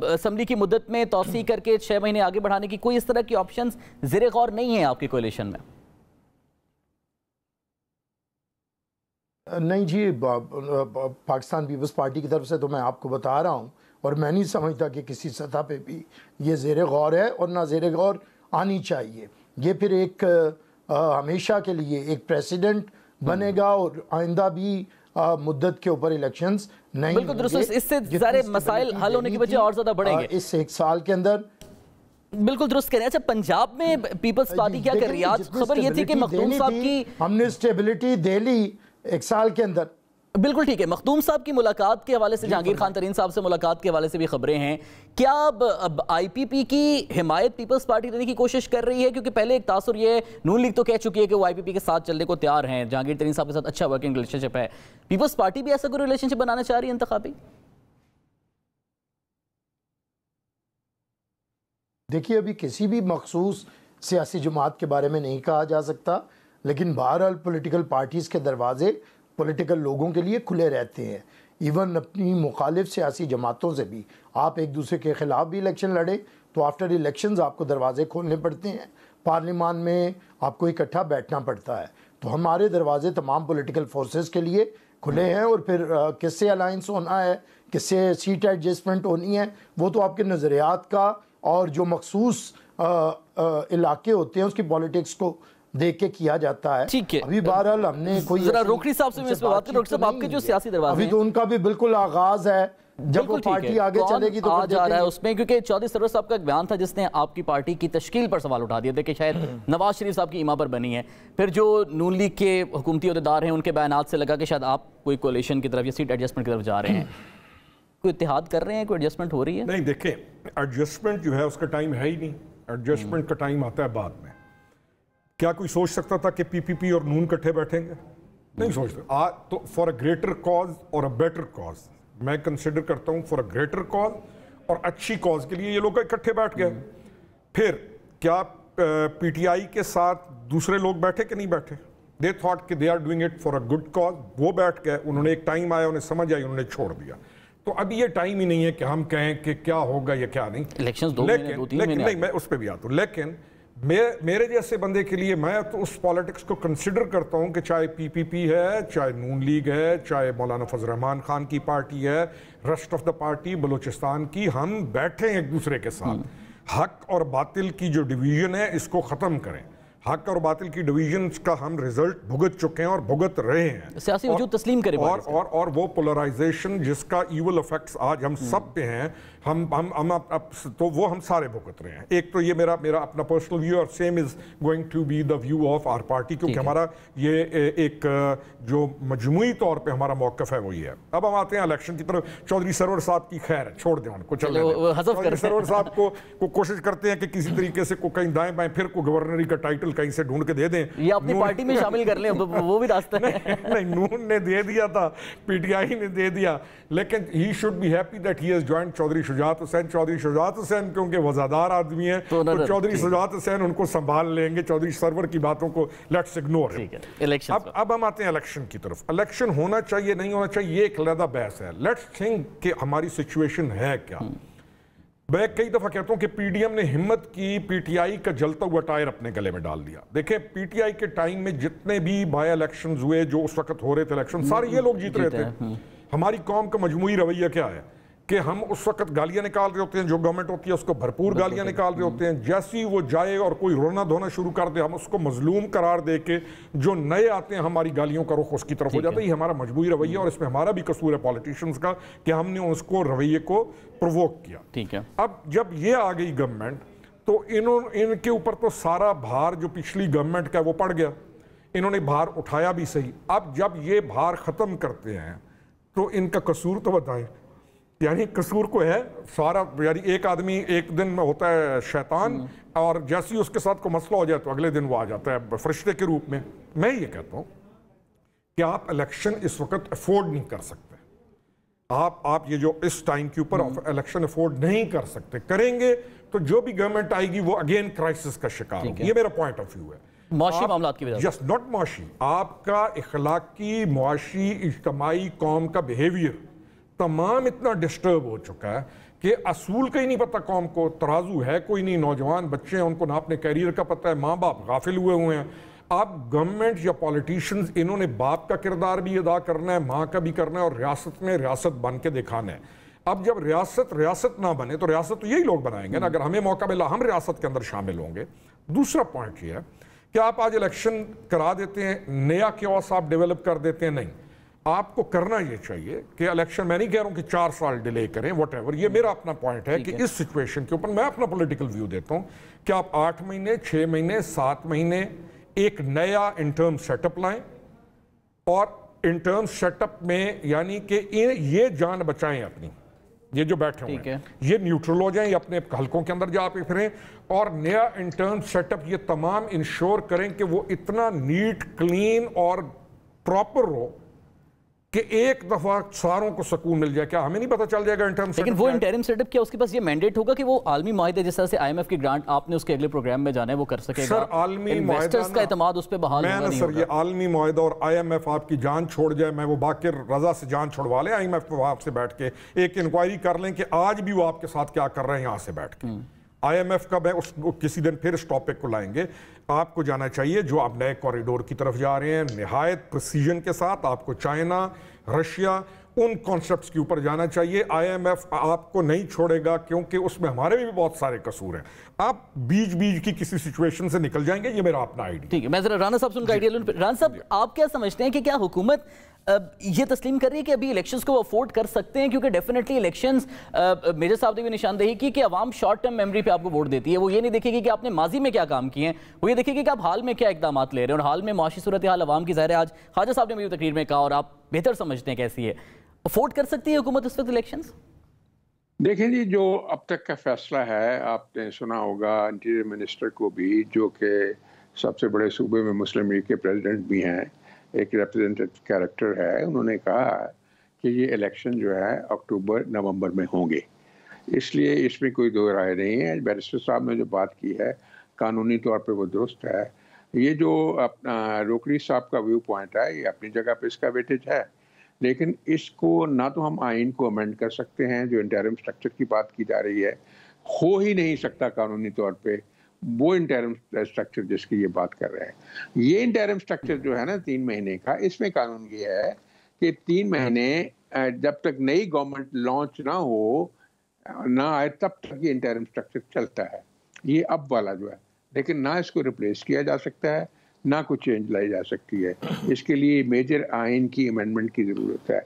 असम्बली की मुद्दत में तौसी करके 6 महीने आगे बढ़ाने की कोई इस तरह की ऑप्शंस ज़ेरे गौर नहीं है आपकी कोalition में? नहीं जी, पाकिस्तान पीपल्स पार्टी की तरफ से तो मैं आपको बता रहा हूँ, और मैं नहीं समझता कि किसी सतह पे भी ये ज़ेरे गौर है और ना ज़ेरे गौर आनी चाहिए। ये फिर एक हमेशा के लिए एक प्रेसिडेंट बनेगा और आइंदा भी मुद्दत के ऊपर इलेक्शंस नहीं होंगे। इससे सारे मसाइल हल होने की वजह और ज़्यादा बढ़ेंगे इस 1 साल के अंदर। बिल्कुल दुरुस्त कह रहे हैं। अच्छा, पंजाब में पीपल्स पार्टी क्या कर रही है? आज खबर ये थी कि मखदूम साहब की हमने स्टेबिलिटी दे ली 1 साल के अंदर। बिल्कुल ठीक है। मखदूम साहब की मुलाकात के हवाले से, जहांगीर खान तरीन साहब से मुलाकात के हवाले से भी खबरें हैं। क्या अब IPP की हिमायत पीपल्स पार्टी लेने की कोशिश कर रही है? क्योंकि पहले एक तासुर ये नून लीग तो कह चुकी है कि वो IPP के साथ चलने को तैयार हैं, जहांगीर तरीन साहब के साथ अच्छा वर्किंग रिलेशनशिप है। पीपल्स पार्टी भी ऐसा कोई रिलेशनशिप बनाना चाह रही है इंतखाबी? देखिए, अभी किसी भी मखसूस सियासी जमात के बारे में नहीं कहा जा सकता, लेकिन बहरहाल पॉलिटिकल पार्टीज़ के दरवाजे पॉलिटिकल लोगों के लिए खुले रहते हैं। इवन अपनी मुखालिफ सियासी जमातों से भी आप एक दूसरे के ख़िलाफ़ भी इलेक्शन लड़े तो आफ्टर इलेक्शंस आपको दरवाजे खोलने पड़ते हैं, पार्लियामान में आपको इकट्ठा बैठना पड़ता है। तो हमारे दरवाजे तमाम पॉलिटिकल फोर्सेस के लिए खुले हैं, और फिर किससे अलाइंस होना है, किससे सीट एडजस्टमेंट होनी है, वो तो आपके नज़रियात का और जो मखसूस इलाके होते हैं उसकी पॉलिटिक्स को देख के किया जाता है। ठीक है, अभी बहरहाल हमने कोई जरा रोकड़ी साहब से इस पे बात करें। रोकड़ी साहब, आपके जो सियासी दरवाजे अभी तो उनका भी बिल्कुल आगाज है, जब वो पार्टी आगे चलेगी तो आ जा रहा है उसमें, क्योंकि चौधरी सरवर साहब का एक बयान था जिसने आपकी पार्टी की तश्कील पर सवाल उठा दिए थे कि शायद नवाज शरीफ साहब की ईमा पर बनी है। फिर जो नून लीग के हुकूमती अहदेदार हैं उनके बयानात से लगा कि शायद आप कोई कोalition की तरफ या सीट एडजस्टमेंट की तरफ जा रहे हैं। कोई इत्तेहाद कर रहे हैं, कोई एडजस्टमेंट हो रही है? नहीं, देखें, एडजस्टमेंट जो है उसका टाइम है ही नहीं। एडजस्टमेंट का टाइम आता है बाद में। क्या कोई सोच सकता था कि पीपीपी और नून इकट्ठे बैठेंगे? नहीं सोचते। तो फॉर अ ग्रेटर कॉज और अ बेटर कॉज, मैं कंसिडर करता हूं फॉर अ ग्रेटर कॉज और अच्छी कॉज के लिए ये लोग इकट्ठे बैठ गए। फिर क्या पीटीआई के साथ दूसरे लोग बैठे कि नहीं बैठे? दे थॉट कि they are doing it for a good cause, वो बैठ गए। उन्होंने एक टाइम आया, उन्हें समझ आई, उन्होंने छोड़ दिया। तो अभी ये टाइम ही नहीं है कि हम कहें कि क्या होगा या क्या नहीं। इलेक्शंस 2 महीने 2-3 महीने, नहीं, मैं उस पर भी आता हूँ। लेकिन मेरे जैसे बंदे के लिए, मैं तो उस पॉलिटिक्स को कंसिडर करता हूं कि चाहे पीपीपी है, चाहे नून लीग है, चाहे मौलाना फजल रहमान खान की पार्टी है, rest of the party Balochistan की, हम बैठे हैं एक दूसरे के साथ। हक और बातिल की जो डिवीजन है इसको खत्म करें। हक और बातिल की डिवीजन का हम रिजल्ट भुगत चुके हैं और भुगत रहे हैं। सियासी वजूद तस्लीम करें और वो पोलराइजेशन जिसका इवल इफेक्ट्स आज हम सब पे हैं, तो वो हम सारे भुगत रहे हैं। एक तो ये मेरा अपना पर्सनल व्यू, और same is going to be the view of our party, क्योंकि हमारा ये एक जो मजमूई तौर पे हमारा मौकफ है वही है। अब हम आते हैं इलेक्शन की तरफ। चौधरी सरवर साहब की खैर है, छोड़ दें उनको, चौधरी सरवर साहब को कोशिश करते हैं कि किसी तरीके से कहीं दाएं बाएं फिर को गवर्नरी का टाइटल कहीं से ढूंढ के दे दें, ये अपनी पार्टी में शामिल कर लें, वो भी रास्ता है। नहीं, नून ने दे दिया था, पीटीआई ने दे दिया, लेकिन he should be happy that he has joined Chaudhry Shujaat Hussain. Chaudhry Shujaat Hussain क्योंकि वफादार आदमी है, तो चौधरी शुजात हुसैन उनको संभाल लेंगे। चौधरी सरवर की बातों को लेट्स इग्नोर। अब हम आते हैं इलेक्शन की तरफ। इलेक्शन होना चाहिए नहीं होना चाहिए, ये एक अलग बहस है। लेट्स थिंक कि हमारी सिचुएशन है क्या। मैं कई दफा कहता हूं कि पीडीएम ने हिम्मत की, पीटीआई का जलता हुआ टायर अपने गले में डाल दिया। देखें, पीटीआई के टाइम में जितने भी बाय इलेक्शंस हुए जो उस वक्त हो रहे थे इलेक्शन, सारे ये लोग जीत रहे थे। हमारी कौम का मजमूई रवैया क्या है कि हम उस वक्त गालियां निकाल रहे होते हैं, जो गवर्नमेंट होती है उसको भरपूर गालियां निकाल रहे होते हैं। जैसे ही वो जाए और कोई रोना धोना शुरू कर दे, हम उसको मजलूम करार दे के जो नए आते हैं हमारी गालियों का रुख उसकी तरफ हो जाता है। ये हमारा मजबूरी रवैया, और इसमें हमारा भी कसूर है पॉलिटिशियंस का कि हमने उसको रवैये को प्रोवोक किया। ठीक है। अब जब ये आ गई गवर्नमेंट, तो इनके ऊपर तो सारा भार जो पिछली गवर्नमेंट का वो पड़ गया। इन्होंने भार उठाया भी सही। अब जब ये भार खत्म करते हैं तो इनका कसूर तो बताएं। यानी कसूर को है सारा, यानी एक आदमी एक दिन में होता है शैतान, और जैसे ही उसके साथ कोई मसला हो जाए तो अगले दिन वो आ जाता है फरिश्ते के रूप में। मैं ये कहता हूं कि आप इलेक्शन इस वक्त अफोर्ड नहीं कर सकते। आप ये जो इस टाइम के ऊपर इलेक्शन अफोर्ड नहीं कर सकते। करेंगे तो जो भी गवर्नमेंट आएगी वो अगेन क्राइसिस का शिकार होगी। ये मेरा पॉइंट ऑफ व्यू है। मुआशी मामलात की वजह से, जस्ट नॉट मुआशी, आपका इखलाकी, मुआशी, इज्तमाई, कौम का बिहेवियर तमाम इतना डिस्टर्ब हो चुका है कि असूल का ही नहीं पता कौम को। तराजू है कोई नहीं, नौजवान बच्चे हैं उनको ना अपने कैरियर का पता है, माँ बाप गाफिल हुए हैं। अब गवर्नमेंट या पॉलिटिशियंस, इन्होंने बाप का किरदार भी अदा करना है, माँ का भी करना है, और रियासत में रियासत बन के दिखाना है। अब जब रियासत ना बने तो रियासत तो यही लोग बनाएंगे ना। अगर हमें मौका मिला हम रियासत के अंदर शामिल होंगे। दूसरा पॉइंट ये है कि आप आज इलेक्शन करा देते हैं, नया क्योस आप डेवलप कर देते हैं। नहीं, आपको करना यह चाहिए कि इलेक्शन, मैं नहीं कह रहा हूं कि 4 साल डिले करें, व्हाटएवर, ये मेरा अपना पॉइंट है कि इस सिचुएशन के ऊपर मैं अपना पॉलिटिकल व्यू देता हूं कि आप 8 महीने, 6 महीने, 7 महीने एक नया इंटर्म सेटअप लाएं, और इंटर्म सेटअप में यानी कि ये जान बचाएं अपनी, ये जो बैठे हुए हैं ये न्यूट्रल हो जाएं, ये अपने हलकों के अंदर जा पे फिरें, और नया इंटर्म सेटअप ये तमाम इंश्योर करें कि वो इतना नीट, क्लीन और प्रॉपर हो कि एक दफा सारों को सुकून मिल जाए। क्या हमें नहीं पता चल जाएगा इंटर्म सेटअप? लेकिन वो इंटरिम सेटअप क्या उसके पास ये मैंडेट होगा कि वो आलमी मुआहदे जिस तरह से IMF की ग्रांट आपने उसके अगले प्रोग्राम में जाना है वो कर सकेगा? सर, आलमी इन्वेस्टर्स का एतमाद उस पे बहाल होगा नहीं होगा। ये आलमी मुआहदा और IMF आपकी जान छोड़ जाए, मैं वो बाकिर रजा से जान छुड़वा ले IMF को, आपसे बैठ के एक इंक्वायरी कर लें कि आज भी वो आपके साथ क्या कर रहे हैं यहाँ से बैठ के। IMF का मैं किसी दिन फिर इस टॉपिक को लाएंगे। आपको जाना चाहिए जो आप नए कॉरिडोर की तरफ जा रहे हैं, निहायत प्रिसीजन के साथ आपको चाइना, रशिया, उन कॉन्सेप्ट्स के ऊपर जाना चाहिए। IMF आपको नहीं छोड़ेगा क्योंकि उसमें हमारे भी बहुत सारे कसूर हैं। आप बीच की किसी सिचुएशन से निकल जाएंगे, ये मेरा अपना आइडिया। ठीक है, मैं जरा राना साहब से उनका आइडिया लूं। राना साहब, आप क्या समझते हैं कि क्या हुकूमत ये तस्लीम कर रही है कि अभी इलेक्शंस को अफोर्ड कर सकते हैं, क्योंकि डेफिनेटली इलेक्शंस मेजर साहब ने भी निशानदेही की कि अवाम शॉर्ट टर्म मेमोरी पे आपको वोट देती है। वो ये नहीं देखेगी कि आपने माजी में क्या काम किए हैं, वो ये देखेगी कि आप हाल में क्या इकदाम ले रहे हैं। और हाल में माशी सूरत हाल अवाम की ज़ाहिर है, आज ख्वाजा साहब ने मेरी तकरीर में कहा और आप बेहतर समझते हैं कैसी है, अफोर्ड कर सकती है हुकूमत इस वक्त इलेक्शंस? देखें जी, जो अब तक का फैसला है, आपने सुना होगा इंटीरियर मिनिस्टर को भी, जो कि सबसे बड़े सूबे में मुस्लिम लीग के प्रेसिडेंट भी हैं, एक रिप्रेजेंटेटिव कैरेक्टर है, उन्होंने कहा कि ये इलेक्शन जो है अक्टूबर नवंबर में होंगे। इसलिए इसमें कोई दो राय नहीं है। बैरिस्टर साहब ने जो बात की है कानूनी तौर पे वो दुरुस्त है। ये जो अपना रोकड़ी साहब का व्यू पॉइंट है, ये अपनी जगह पे इसका वेटेज है, लेकिन इसको ना तो हम आइन को अमेंड कर सकते हैं, जो इंटरिम स्ट्रक्चर की बात की जा रही है, हो ही नहीं सकता कानूनी तौर पे वो इंटरिम स्ट्रक्चर जिसकी ये बात कर रहे हैं। ये इंटरिम स्ट्रक्चर जो है ना 3 महीने का, इसमें कानून ये है कि 3 महीने जब तक नई गवर्नमेंट लॉन्च ना हो ना आए तब तक ये इंटरिम स्ट्रक्चर चलता है। ये अब वाला जो है, लेकिन ना इसको रिप्लेस किया जा सकता है ना कुछ चेंज लाई जा सकती है। इसके लिए मेजर आइन की अमेंडमेंट की ज़रूरत है।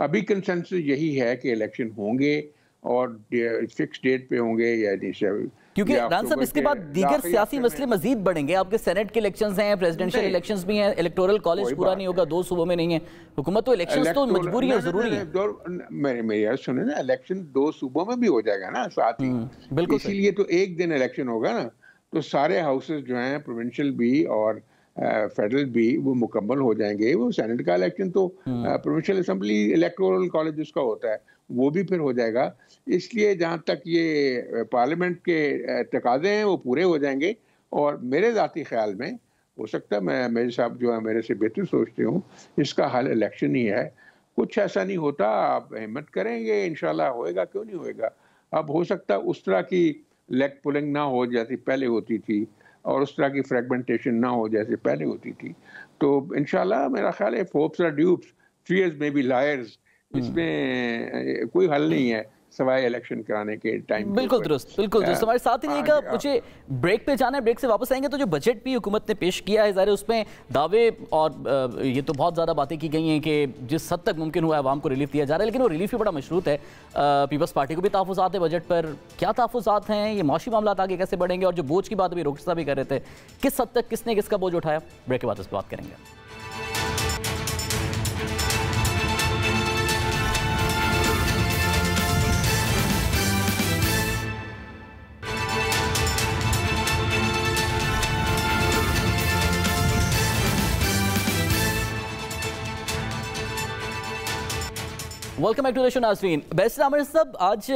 अभी कंसेंसस यही है कि इलेक्शन होंगे और फिक्स डेट पे होंगे या नहीं, क्योंकि रान साहब इसके बाद दीगर सियासी मसले मजीद बढ़ेंगे। आपके सेनेट के इलेक्शंस हैं, प्रेसिडेंशियल इलेक्शंस भी हैं, इलेक्टोरल कॉलेज पूरा नहीं होगा, 2 सूबों में नहीं है। हुकूमत तो इलेक्शंस तो मजबूरी है, जरूरी है। मेरी यार सुने ना, इलेक्शन 2 सूबों में भी हो जाएगा ना साथ ही, बिल्कुल। इसीलिए तो एक दिन इलेक्शन होगा ना, तो सारे हाउसेस जो हैं प्रोविंशियल भी और फेडरल भी वो मुकम्मल हो जाएंगे। वो सेनेट का इलेक्शन तो प्रोविंशियल असेंबली इलेक्टोरल कॉलेज जिसका होता है वो भी फिर हो जाएगा। इसलिए जहाँ तक ये पार्लियामेंट के तकाजे हैं वो पूरे हो जाएंगे। और मेरे ज़ाती ख्याल में हो सकता है, मैं मेरे साहब जो है मेरे से बेहतर सोचते हूँ, इसका हल इलेक्शन ही है। कुछ ऐसा नहीं होता, आप हिम्मत करेंगे इंशाल्लाह होएगा, क्यों नहीं होएगा। अब हो सकता है उस तरह की लेग पुलिंग ना हो जैसी पहले होती थी, और उस तरह की फ्रेगमेंटेशन ना हो जैसे पहले होती थी। तो इंशाल्लाह मेरा ख्याल है होप्स आर ड्यूप्स, फियर्स में बी लायर्स, इसमें कोई हल नहीं है सवाए इलेक्शन कराने के टाइम। बिल्कुल दुरुस्त, बिल्कुल दुरुस्त। हमारे साथ ही रहेगा, मुझे ब्रेक पे जाना है, ब्रेक से वापस आएंगे। तो जो बजट भी हुकूमत ने पेश किया है, ज़ाहिर उसमें दावे और ये तो बहुत ज़्यादा बातें की गई हैं कि जिस हद तक मुमकिन हुआ आवाम को रिलीफ दिया जा रहा है, लेकिन वो रिलीफ भी बड़ा मशरूत है। पीपल्स पार्टी को भी तहफ़्फ़ुज़ात है बजट पर, क्या तहफ़्फ़ुज़ात हैं, ये माशी मामला आगे कैसे बढ़ेंगे, और जो बोझ की बात अभी रोकसा भी कर रहे थे, किस हद तक किसने किसका बोझ उठाया, ब्रेक के बाद इस पर बात करेंगे। Welcome back to the show नाज़रीन। बैरिस्टर आमिर साहब, आज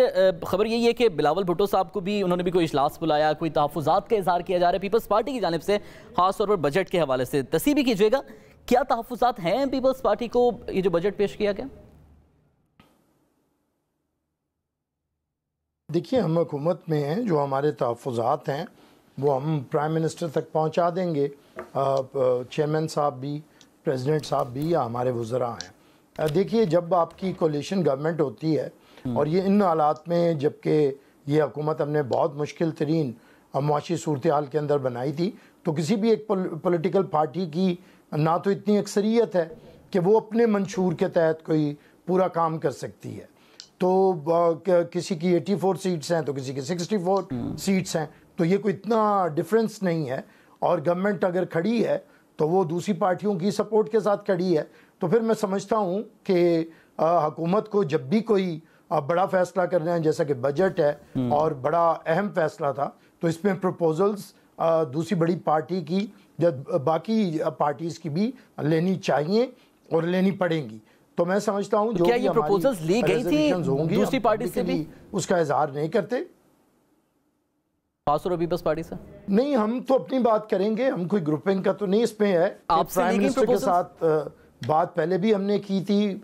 खबर यही है कि बिलावल भुट्टो साहब को भी उन्होंने भी कोई इजलास बुलाया, कोई तहफ़्फ़ुज़ात का इज़हार किया जा रहा है पीपल्स पार्टी की जानिब से, खास तौर पर बजट के हवाले से। तस्सीह भी कीजिएगा, क्या तहफ़्फ़ुज़ात हैं पीपल्स पार्टी को ये जो बजट पेश किया गया? देखिए, हम हुकूमत में हैं, जो हमारे तहफ़्फ़ुज़ात हैं वो हम प्राइम मिनिस्टर तक पहुँचा देंगे। चेयरमैन साहब भी, प्रेसिडेंट साहब भी, या हमारे वज़रा हैं। देखिए, जब आपकी कोलिशन गवर्नमेंट होती है और ये इन हालात में, जबकि ये हुकूमत हमने बहुत मुश्किल तरीन मुआशी सूरत हाल के अंदर बनाई थी, तो किसी भी एक पॉलिटिकल पार्टी की ना तो इतनी अक्सरियत है कि वो अपने मंशूर के तहत कोई पूरा काम कर सकती है। तो किसी की 84 सीट्स हैं तो किसी की 64 सीट्स हैं, तो ये कोई इतना डिफरेंस नहीं है। और गवर्नमेंट अगर खड़ी है तो वो दूसरी पार्टियों की सपोर्ट के साथ खड़ी है। तो फिर मैं समझता हूँ कि हुकूमत को जब भी कोई बड़ा फैसला करना है, जैसा कि बजट है और बड़ा अहम फैसला था, तो इसमें प्रपोजल्स दूसरी बड़ी पार्टी की या बाकी पार्टीज़ की भी लेनी चाहिए और लेनी पड़ेंगी। तो मैं समझता हूँ जो क्या ये प्रपोजल्स ली गई थी दूसरी पार्टी से भी, उसका इजहार नहीं करते, खासतौर पीपल्स पार्टी से नहीं। हम तो अपनी बात करेंगे, हम कोई ग्रुपिंग का तो नहीं इसमें है। प्राइम मिनिस्टर के साथ बात पहले भी हमने की थी,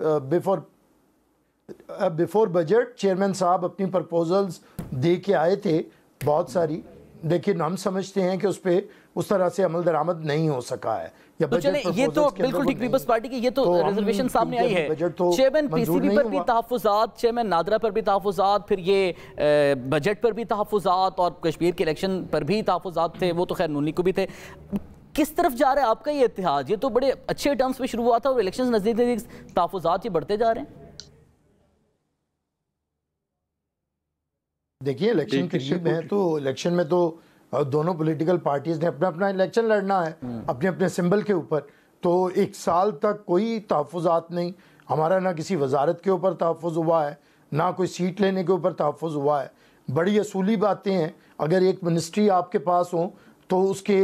बिफोर बजट चेयरमैन साहब अपनी प्रपोजल्स दे के आए थे बहुत सारी, लेकिन हम समझते हैं कि उस पर उस तरह से अमल दरामद नहीं हो सका है। या तो चले, ये तो बिल्कुल ठीक, पीपल्स पार्टी की ये तो रिजर्वेशन सामने आई है। चेयरमैन पीसीबी पर भी तहफ़्फ़ुज़ात, चेयरमैन नादरा पर भी तहफ़्फ़ुज़ात, फिर ये बजट पर भी तहफ़्फ़ुज़ात और कश्मीर के इलेक्शन पर भी तहफ़्फ़ुज़ात थे, वो तो खैर नूनी को भी थे। किस तरफ जा रहा है आपका ये इत्तेहाद? ये तो बड़े अच्छे टर्म्स में शुरू हुआ था और इलेक्शन नजदीक तहफ़्फ़ुज़ात ये बढ़ते जा रहे हैं। देखिए इलेक्शन करीब है तो इलेक्शन में तो दोनों पॉलिटिकल पार्टीज ने अपना अपना इलेक्शन लड़ना है अपने अपने सिंबल के ऊपर। तो एक साल तक कोई तहफ़्फ़ुज़ात नहीं, हमारा ना किसी वजारत के ऊपर तहफ़्फ़ुज़ हुआ है, ना कोई सीट लेने के ऊपर तहफ़्फ़ुज़ हुआ है। बड़ी असूली बातें हैं, अगर एक मिनिस्ट्री आपके पास हो तो उसके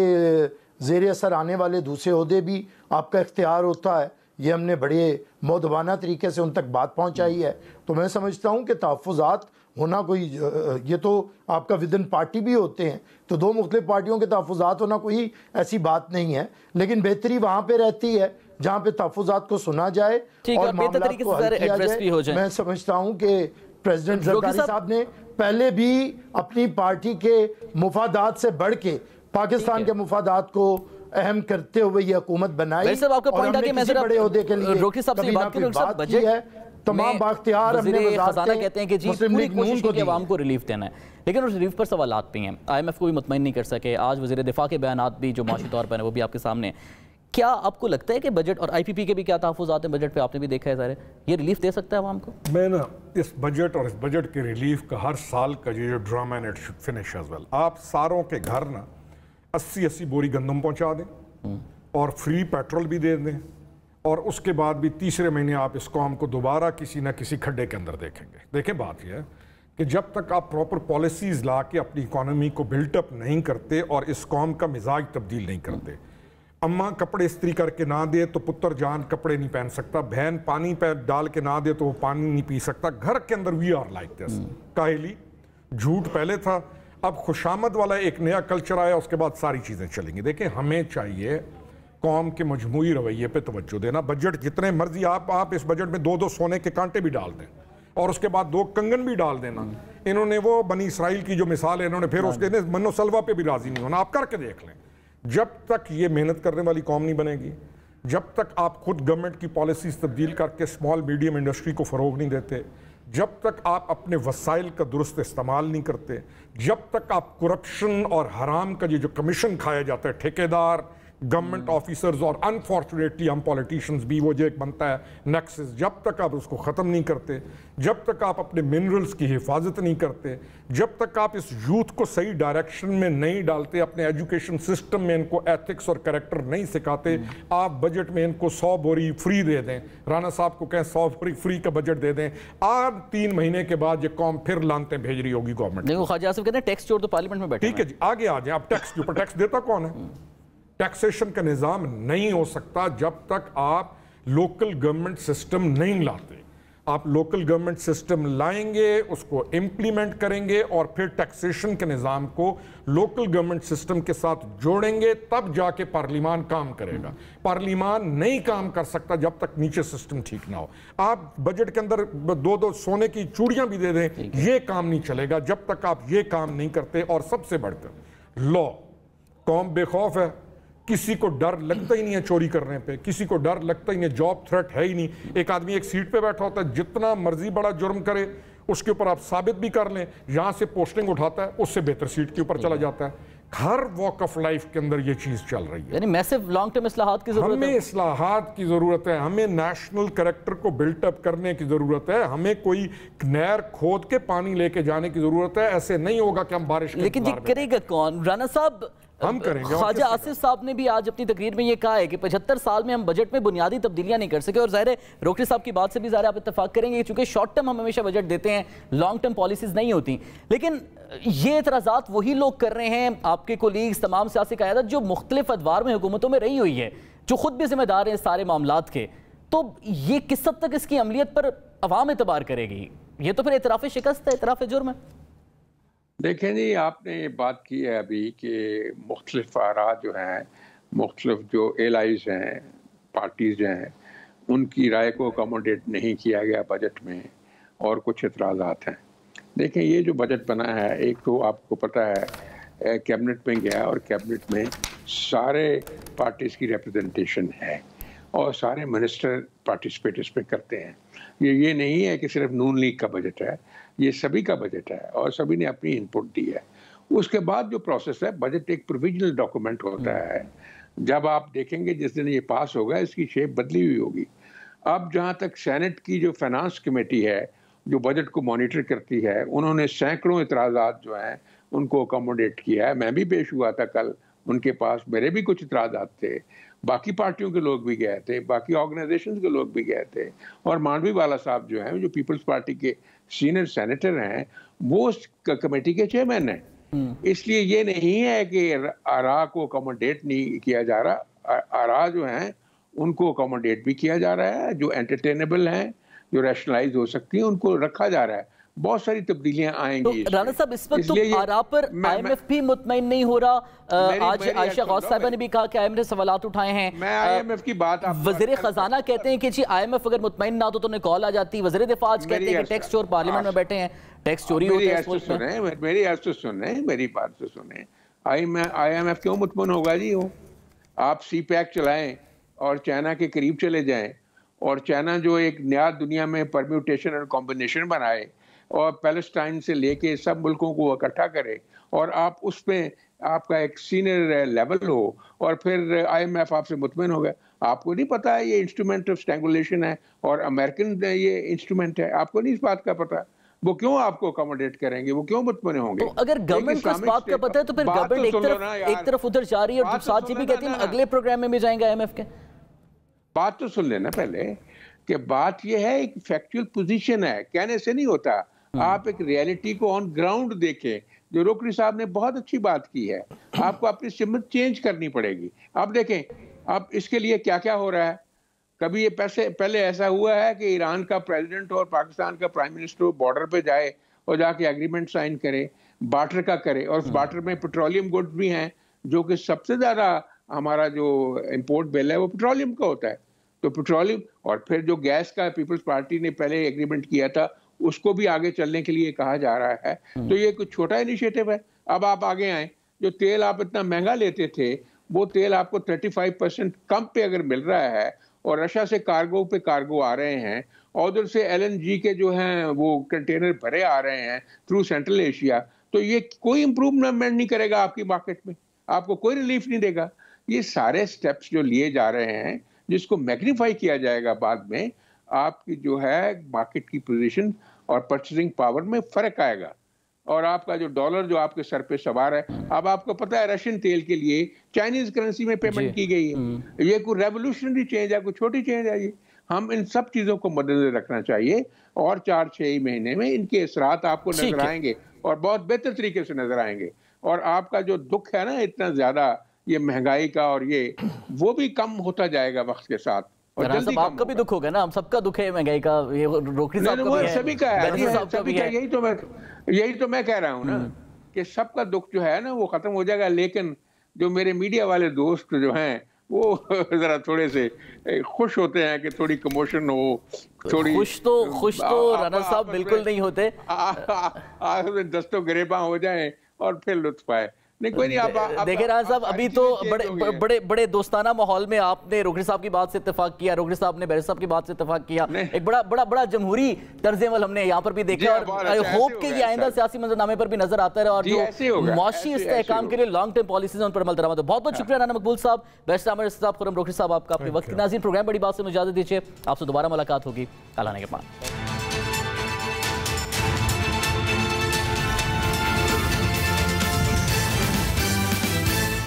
ज़ेर असर आने वाले दूसरे ओहदे भी आपका इख्तियार होता है। ये हमने बड़े मौदबाना तरीके से उन तक बात पहुंचाई है। तो मैं समझता हूं कि तहफ़्फ़ुज़ात होना कोई, ये तो आपका विदिन पार्टी भी होते हैं, तो दो मुख्तलिफ पार्टियों के तहफ़्फ़ुज़ात होना कोई ऐसी बात नहीं है। लेकिन बेहतरी वहाँ पे रहती है जहाँ पे तहफ़्फ़ुज़ात को सुना जाए और मामलात को हल किया जाए। मैं समझता हूँ कि प्रेसिडेंट ज़रदारी साहब ने पहले भी अपनी पार्टी के मुफादात से बढ़ के पाकिस्तान के मुफादात को अहम करते हुए ये हुकूमत बनाई। आपका पॉइंट आगे मैं बड़े ओहदे के लिए रोकी साहब से बात की है। तमाम बाख्तियार हमने खजाना कहते हैं कि जी पूरी कोशिश की आवाम को रिलीफ देना है, लेकिन उस रिलीफ पर सवालात भी हैं। IMF को भी मुतमईन नहीं कर सके। आज वज़ीर दिफा के बयानात भी जो माशी तौर पर है वो भी आपके सामने। क्या आपको लगता है कि बजट और IPP के भी क्या तहफ़्फ़ुज़ात हैं बजट पे, आपने भी देखा है सारे, ये रिलीफ दे सकता है आवाम को? मैं ना इस बजट और इस बजट के रिलीफ का हर साल का जो drama and it should finish as well. आप सारों के घर ना 80-80 बोरी गंदम पहुंचा दें और फ्री पेट्रोल भी दे दें, और उसके बाद भी तीसरे महीने आप इस कौम को दोबारा किसी न किसी खड्डे के अंदर देखेंगे। देखें, बात यह है कि जब तक आप प्रॉपर पॉलिसीज़ ला के अपनी इकॉनमी को बिल्टअप नहीं करते और इस कौम का मिजाज तब्दील नहीं करते, अम्मा कपड़े इस्त्री करके ना दे तो पुत्र जान कपड़े नहीं पहन सकता, बहन पानी पे डाल के ना दे तो वो पानी नहीं पी सकता। घर के अंदर वी आर लाइक दिस। काहली, झूठ पहले था, अब खुशामद वाला एक नया कल्चर आया, उसके बाद सारी चीज़ें चलेंगी। देखें, हमें चाहिए कौम के मजमूई रवैये पे तवज्जो देना। बजट जितने मर्जी आप इस बजट में 2-2 सोने के कांटे भी डाल दें और उसके बाद 2 कंगन भी डाल देना। इन्होंने वो बनी इसराइल की जो मिसाल है, इन्होंने फिर उसके मनो सलवा पे भी राजी नहीं होना। आप करके देख लें। जब तक ये मेहनत करने वाली कौम नहीं बनेगी, जब तक आप खुद गवर्नमेंट की पॉलिसीज तब्दील करके स्मॉल मीडियम इंडस्ट्री को फ़रोग नहीं देते, जब तक आप अपने वसाइल का दुरुस्त इस्तेमाल नहीं करते, जब तक आप करप्शन और हराम का ये जो कमीशन खाया जाता है, ठेकेदार, गवर्नमेंट ऑफिसर्स और अनफॉर्चुनेटली हम पॉलिटिशियंस भी, वो जो एक बनता है नेक्सस, जब तक आप उसको ख़त्म नहीं करते, जब तक आप अपने मिनरल्स की हिफाजत नहीं करते, जब तक आप इस यूथ को सही डायरेक्शन में नहीं डालते, अपने एजुकेशन सिस्टम में इनको एथिक्स और कैरेक्टर नहीं सिखाते, आप बजट में इनको 100 बोरी फ्री दे दें, राना साहब को कहें 100 बोरी फ्री का बजट दे दें, आप 3 महीने के बाद ये कौम फिर लानते भेज रही होगी गवर्नमेंट। देखो ख्वाजा आसिफ कहते हैं टैक्स जोड़ तो पार्लियामेंट में बैठे। ठीक है जी, आगे आ जाए। आप टैक्स के ऊपर टैक्स देता कौन है? टैक्सेशन का निज़ाम नहीं हो सकता जब तक आप लोकल गवर्नमेंट सिस्टम नहीं लाते। आप लोकल गवर्नमेंट सिस्टम लाएंगे, उसको इम्प्लीमेंट करेंगे और फिर टैक्सेशन के निज़ाम को लोकल गवर्नमेंट सिस्टम के साथ जोड़ेंगे, तब जाके पार्लियामान काम करेगा। पार्लियामान नहीं काम कर सकता जब तक नीचे सिस्टम ठीक ना हो। आप बजट के अंदर 2-2 सोने की चूड़ियां भी दे दें, ये काम नहीं चलेगा जब तक आप ये काम नहीं करते। और सबसे बढ़कर लॉ, कौम बेखौफ है, किसी को डर लगता ही नहीं है चोरी करने पे, किसी को डर लगता ही नहीं, जॉब थ्रेट है ही नहीं। एक आदमी एक सीट पे बैठा होता है, जितना मर्जी बड़ा जुर्म करे उसके ऊपर आप साबित भी कर लें, यहां से पोस्टिंग उठाता है, उससे बेहतर सीट के ऊपर चला जाता है। हर वॉक ऑफ लाइफ के अंदर ये चीज चल रही है। यानी मैसिव लॉन्ग टर्म इस्लाहात की जरूरत है। हमें इस्लाहात की जरूरत है, हमें नेशनल कैरेक्टर को बिल्टअप करने की जरूरत है, हमें कोई नहर खोद के पानी लेके जाने की जरूरत है। ऐसे नहीं होगा कि हम बारिश, लेकिन ये करेगा कौन? राना साहब, हम करेंगे। ख्वाजा आसिफ साहब ने भी आज अपनी तकरीर में ये कहा है कि 75 साल में हम बजट में बुनियादी तब्दीलियां नहीं कर सके। और ज़ाहिर है रोकड़ी साहब की बात से भी ज़ाहिर आप इत्तेफाक करेंगे, चूंकि शॉर्ट टर्म हम हमेशा बजट देते हैं, लॉन्ग टर्म पॉलिसीज नहीं होती। लेकिन ये एतराज़ात वही लोग कर रहे हैं, आपके कोलीग्स, तमाम सियासी क़यादत जो मुख्तलिफ अदवार में हुकूमतों में रही हुई है, जो खुद भी जिम्मेदार हैं सारे मामलात के। तो ये किस हद तक इसकी अमलियत पर अवाम एतबार करेगी? ये तो फिर एतराफ़ शिकस्त है, एतराफ़ जुर्म है। देखें जी, आपने ये बात की है अभी कि मुख्तलिफ आरा जो हैं, मुख्तलिफ जो एलाइज हैं, पार्टीज़ हैं, उनकी राय को अकोमोडेट नहीं किया गया बजट में और कुछ एतराज़ात हैं। देखें, ये जो बजट बना है, एक तो आपको पता है कैबिनेट में गया और कैबिनेट में सारे पार्टीज़ की रिप्रेजेंटेशन है और सारे मिनिस्टर पार्टिसिपेट इसमें करते हैं। ये नहीं है कि सिर्फ नून लीग का बजट है, ये सभी का बजट है और सभी ने अपनी इनपुट दी है। उसके बाद जो प्रोसेस है, बजट एक प्रोविजनल डॉक्यूमेंट होता है जब आप देखेंगे जिस दिन ये पास होगा इसकी शेप बदली हुई होगी। अब जहाँ तक सेनेट की जो फाइनेंस कमेटी है जो बजट को मॉनिटर करती है, उन्होंने सैकड़ों इतराज़ात जो हैं उनको अकोमोडेट किया है। मैं भी पेश हुआ था कल उनके पास, मेरे भी कुछ इतराज़ात थे, बाकी पार्टियों के लोग भी गए थे, बाकी ऑर्गेनाइजेशंस के लोग भी गए थे, और मांडवी वाला साहब जो हैं जो पीपल्स पार्टी के सीनियर सेनेटर हैं वो उस कमेटी के चेयरमैन हैं। इसलिए ये नहीं है कि आरा को अकोमोडेट नहीं किया जा रहा, आरा जो हैं उनको अकोमोडेट भी किया जा रहा है, जो एंटरटेनेबल हैं, जो रैशनलाइज हो सकती है उनको रखा जा रहा है। बहुत सारी तब्दीलियां आएंगी। तो राना साहब इस वक्त तो आरा पर आईएमएफ भी मुतमईन नहीं हो रहा। आज आयशा गौस साहिबा ने भी कहा कि आईएमएफ ने सवालात उठाए हैं। मैं आईएमएफ की बात वज़ीर खजाना कहते हैं कि जी आईएमएफ अगर मुतमईन ना हो तो उन्हें कॉल आ जाती। वज़ीर दिफा आज कहते हैं कि टैक्स चोर पार्लियामेंट में बैठे हैं, टैक्स चोरी होती है। मेरी बात तो सुने, आईएमएफ क्यों मुतमईन होगा जी? हो आप सीपैक चलाएं और चाइना के करीब चले जाएं, और चाइना जो एक नया दुनिया में परम्यूटेशन और कॉम्बिनेशन बनाए और पैलेस्टाइन से लेके सब मुल्कों को इकट्ठा करे, और आप उसमें आपका एक सीनियर लेवल हो, और फिर आईएमएफ आपसे मुतमईन हो गया। आपको नहीं पता है ये इंस्ट्रूमेंट ऑफ स्ट्रैंगुलेशन है और अमेरिकन ये इंस्ट्रूमेंट है? आपको नहीं इस बात का पता? वो क्यों आपको अकोमोडेट करेंगे? वो क्यों मुतमईन होंगे? तो अगर गवर्नमेंट को इस बात का पता है तो फिर गवर्नमेंट एक तरफ उधर जा रही है और साथ ये भी कहती है अगले प्रोग्राम में भी जाएंगे आईएमएफ के। बात तो सुन लेना पहले कि बात यह है, एक फैक्चुअल पोजीशन है, कहने से नहीं होता। आप एक रियलिटी को ऑन ग्राउंड देखें। जो रोकड़ी साहब ने बहुत अच्छी बात की है, आपको अपनी सिमत चेंज करनी पड़ेगी। आप देखें अब इसके लिए क्या क्या हो रहा है। कभी ये पहले ऐसा हुआ है कि ईरान का प्रेसिडेंट और पाकिस्तान का प्राइम मिनिस्टर बॉर्डर पे जाए और जाके एग्रीमेंट साइन करे, बार्टर का करे, और उस बार्टर में पेट्रोलियम गुड्स भी हैं, जो कि सबसे ज्यादा हमारा जो इंपोर्ट बिल है वो पेट्रोलियम का होता है। तो पेट्रोलियम, और फिर जो गैस का पीपल्स पार्टी ने पहले एग्रीमेंट किया था उसको भी आगे चलने के लिए कहा जा रहा है। तो ये कुछ छोटा इनिशिएटिव है। अब आप आगे आए, जो तेल आप इतना महंगा लेते थे वो तेल आपको 35% कम पे अगर मिल रहा है, और रशिया से कार्गो पे कार्गो आ रहे हैं, और उधर से एलएनजी के जो हैं वो कंटेनर भरे आ रहे हैं थ्रू सेंट्रल एशिया, तो ये कोई इंप्रूवमेंट नहीं करेगा आपकी मार्केट में, आपको कोई रिलीफ नहीं देगा। ये सारे स्टेप्स जो लिए जा रहे हैं जिसको मैग्नीफाई किया जाएगा बाद में, आपकी जो है मार्केट की पोजीशन और परचेसिंग पावर में फर्क आएगा, और आपका जो डॉलर जो आपके सर पे सवार है, अब आपको पता है रशियन तेल के लिए चाइनीज करेंसी में पेमेंट की गई है। ये कोई रेवोल्यूशनरी चेंज है, कोई छोटी चेंज है? ये हम इन सब चीजों को मद्देनजर रखना चाहिए, और 4-6 महीने में इनके असरात आपको नजर आएंगे और बहुत बेहतर तरीके से नजर आएंगे। और आपका जो दुख है ना इतना ज्यादा ये महंगाई का, और ये वो भी कम होता जाएगा वक्त के साथ। और जल्दी आपका भी दुख होगा ना, हम सबका दुख है महंगाई का, ये रोकड़ी साहब का भी है, सभी का है, सभी का। यही तो मैं कह रहा हूँ ना कि सबका दुख जो है ना वो खत्म हो जाएगा। लेकिन जो मेरे मीडिया वाले दोस्त जो हैं वो जरा थोड़े से खुश होते हैं कि थोड़ी कमोशन हो, थोड़ी खुश तो राना साहब बिल्कुल नहीं होते। दस्तों गिरेबां हो जाएं और फिर लुत्फ आए। नहीं कोई नहीं। देखिए राना साहब, अभी तो बड़े दोस्ताना माहौल में आपने रोकड़ी साहब की बात से इत्तेफाक किया, रोकड़ी साहब ने बैरिस्टर साहब की बात से इत्तेफाक किया, एक बड़ा जमहूरी तर्ज-ए-अमल हमने यहाँ पर भी देखा, और आई होप कि ये आइंदा सियासी मंजरनामे पर भी नजर आता है, और जो मुआशी इस्तेहकाम के लिए लॉन्ग टर्म पॉलिसीज उन पर अमल दरामद। बहुत बहुत शुक्रिया राना मकबूल साहब, बैरिस्टर आमिर साहब, खुर्रम रोकड़ी साहब, आपका अपने वक्त। नाज़रीन, प्रोग्राम बड़ी बात से इजाजत दीजिए, आपसे दोबारा मुलाकात होगी कल आने के बाद।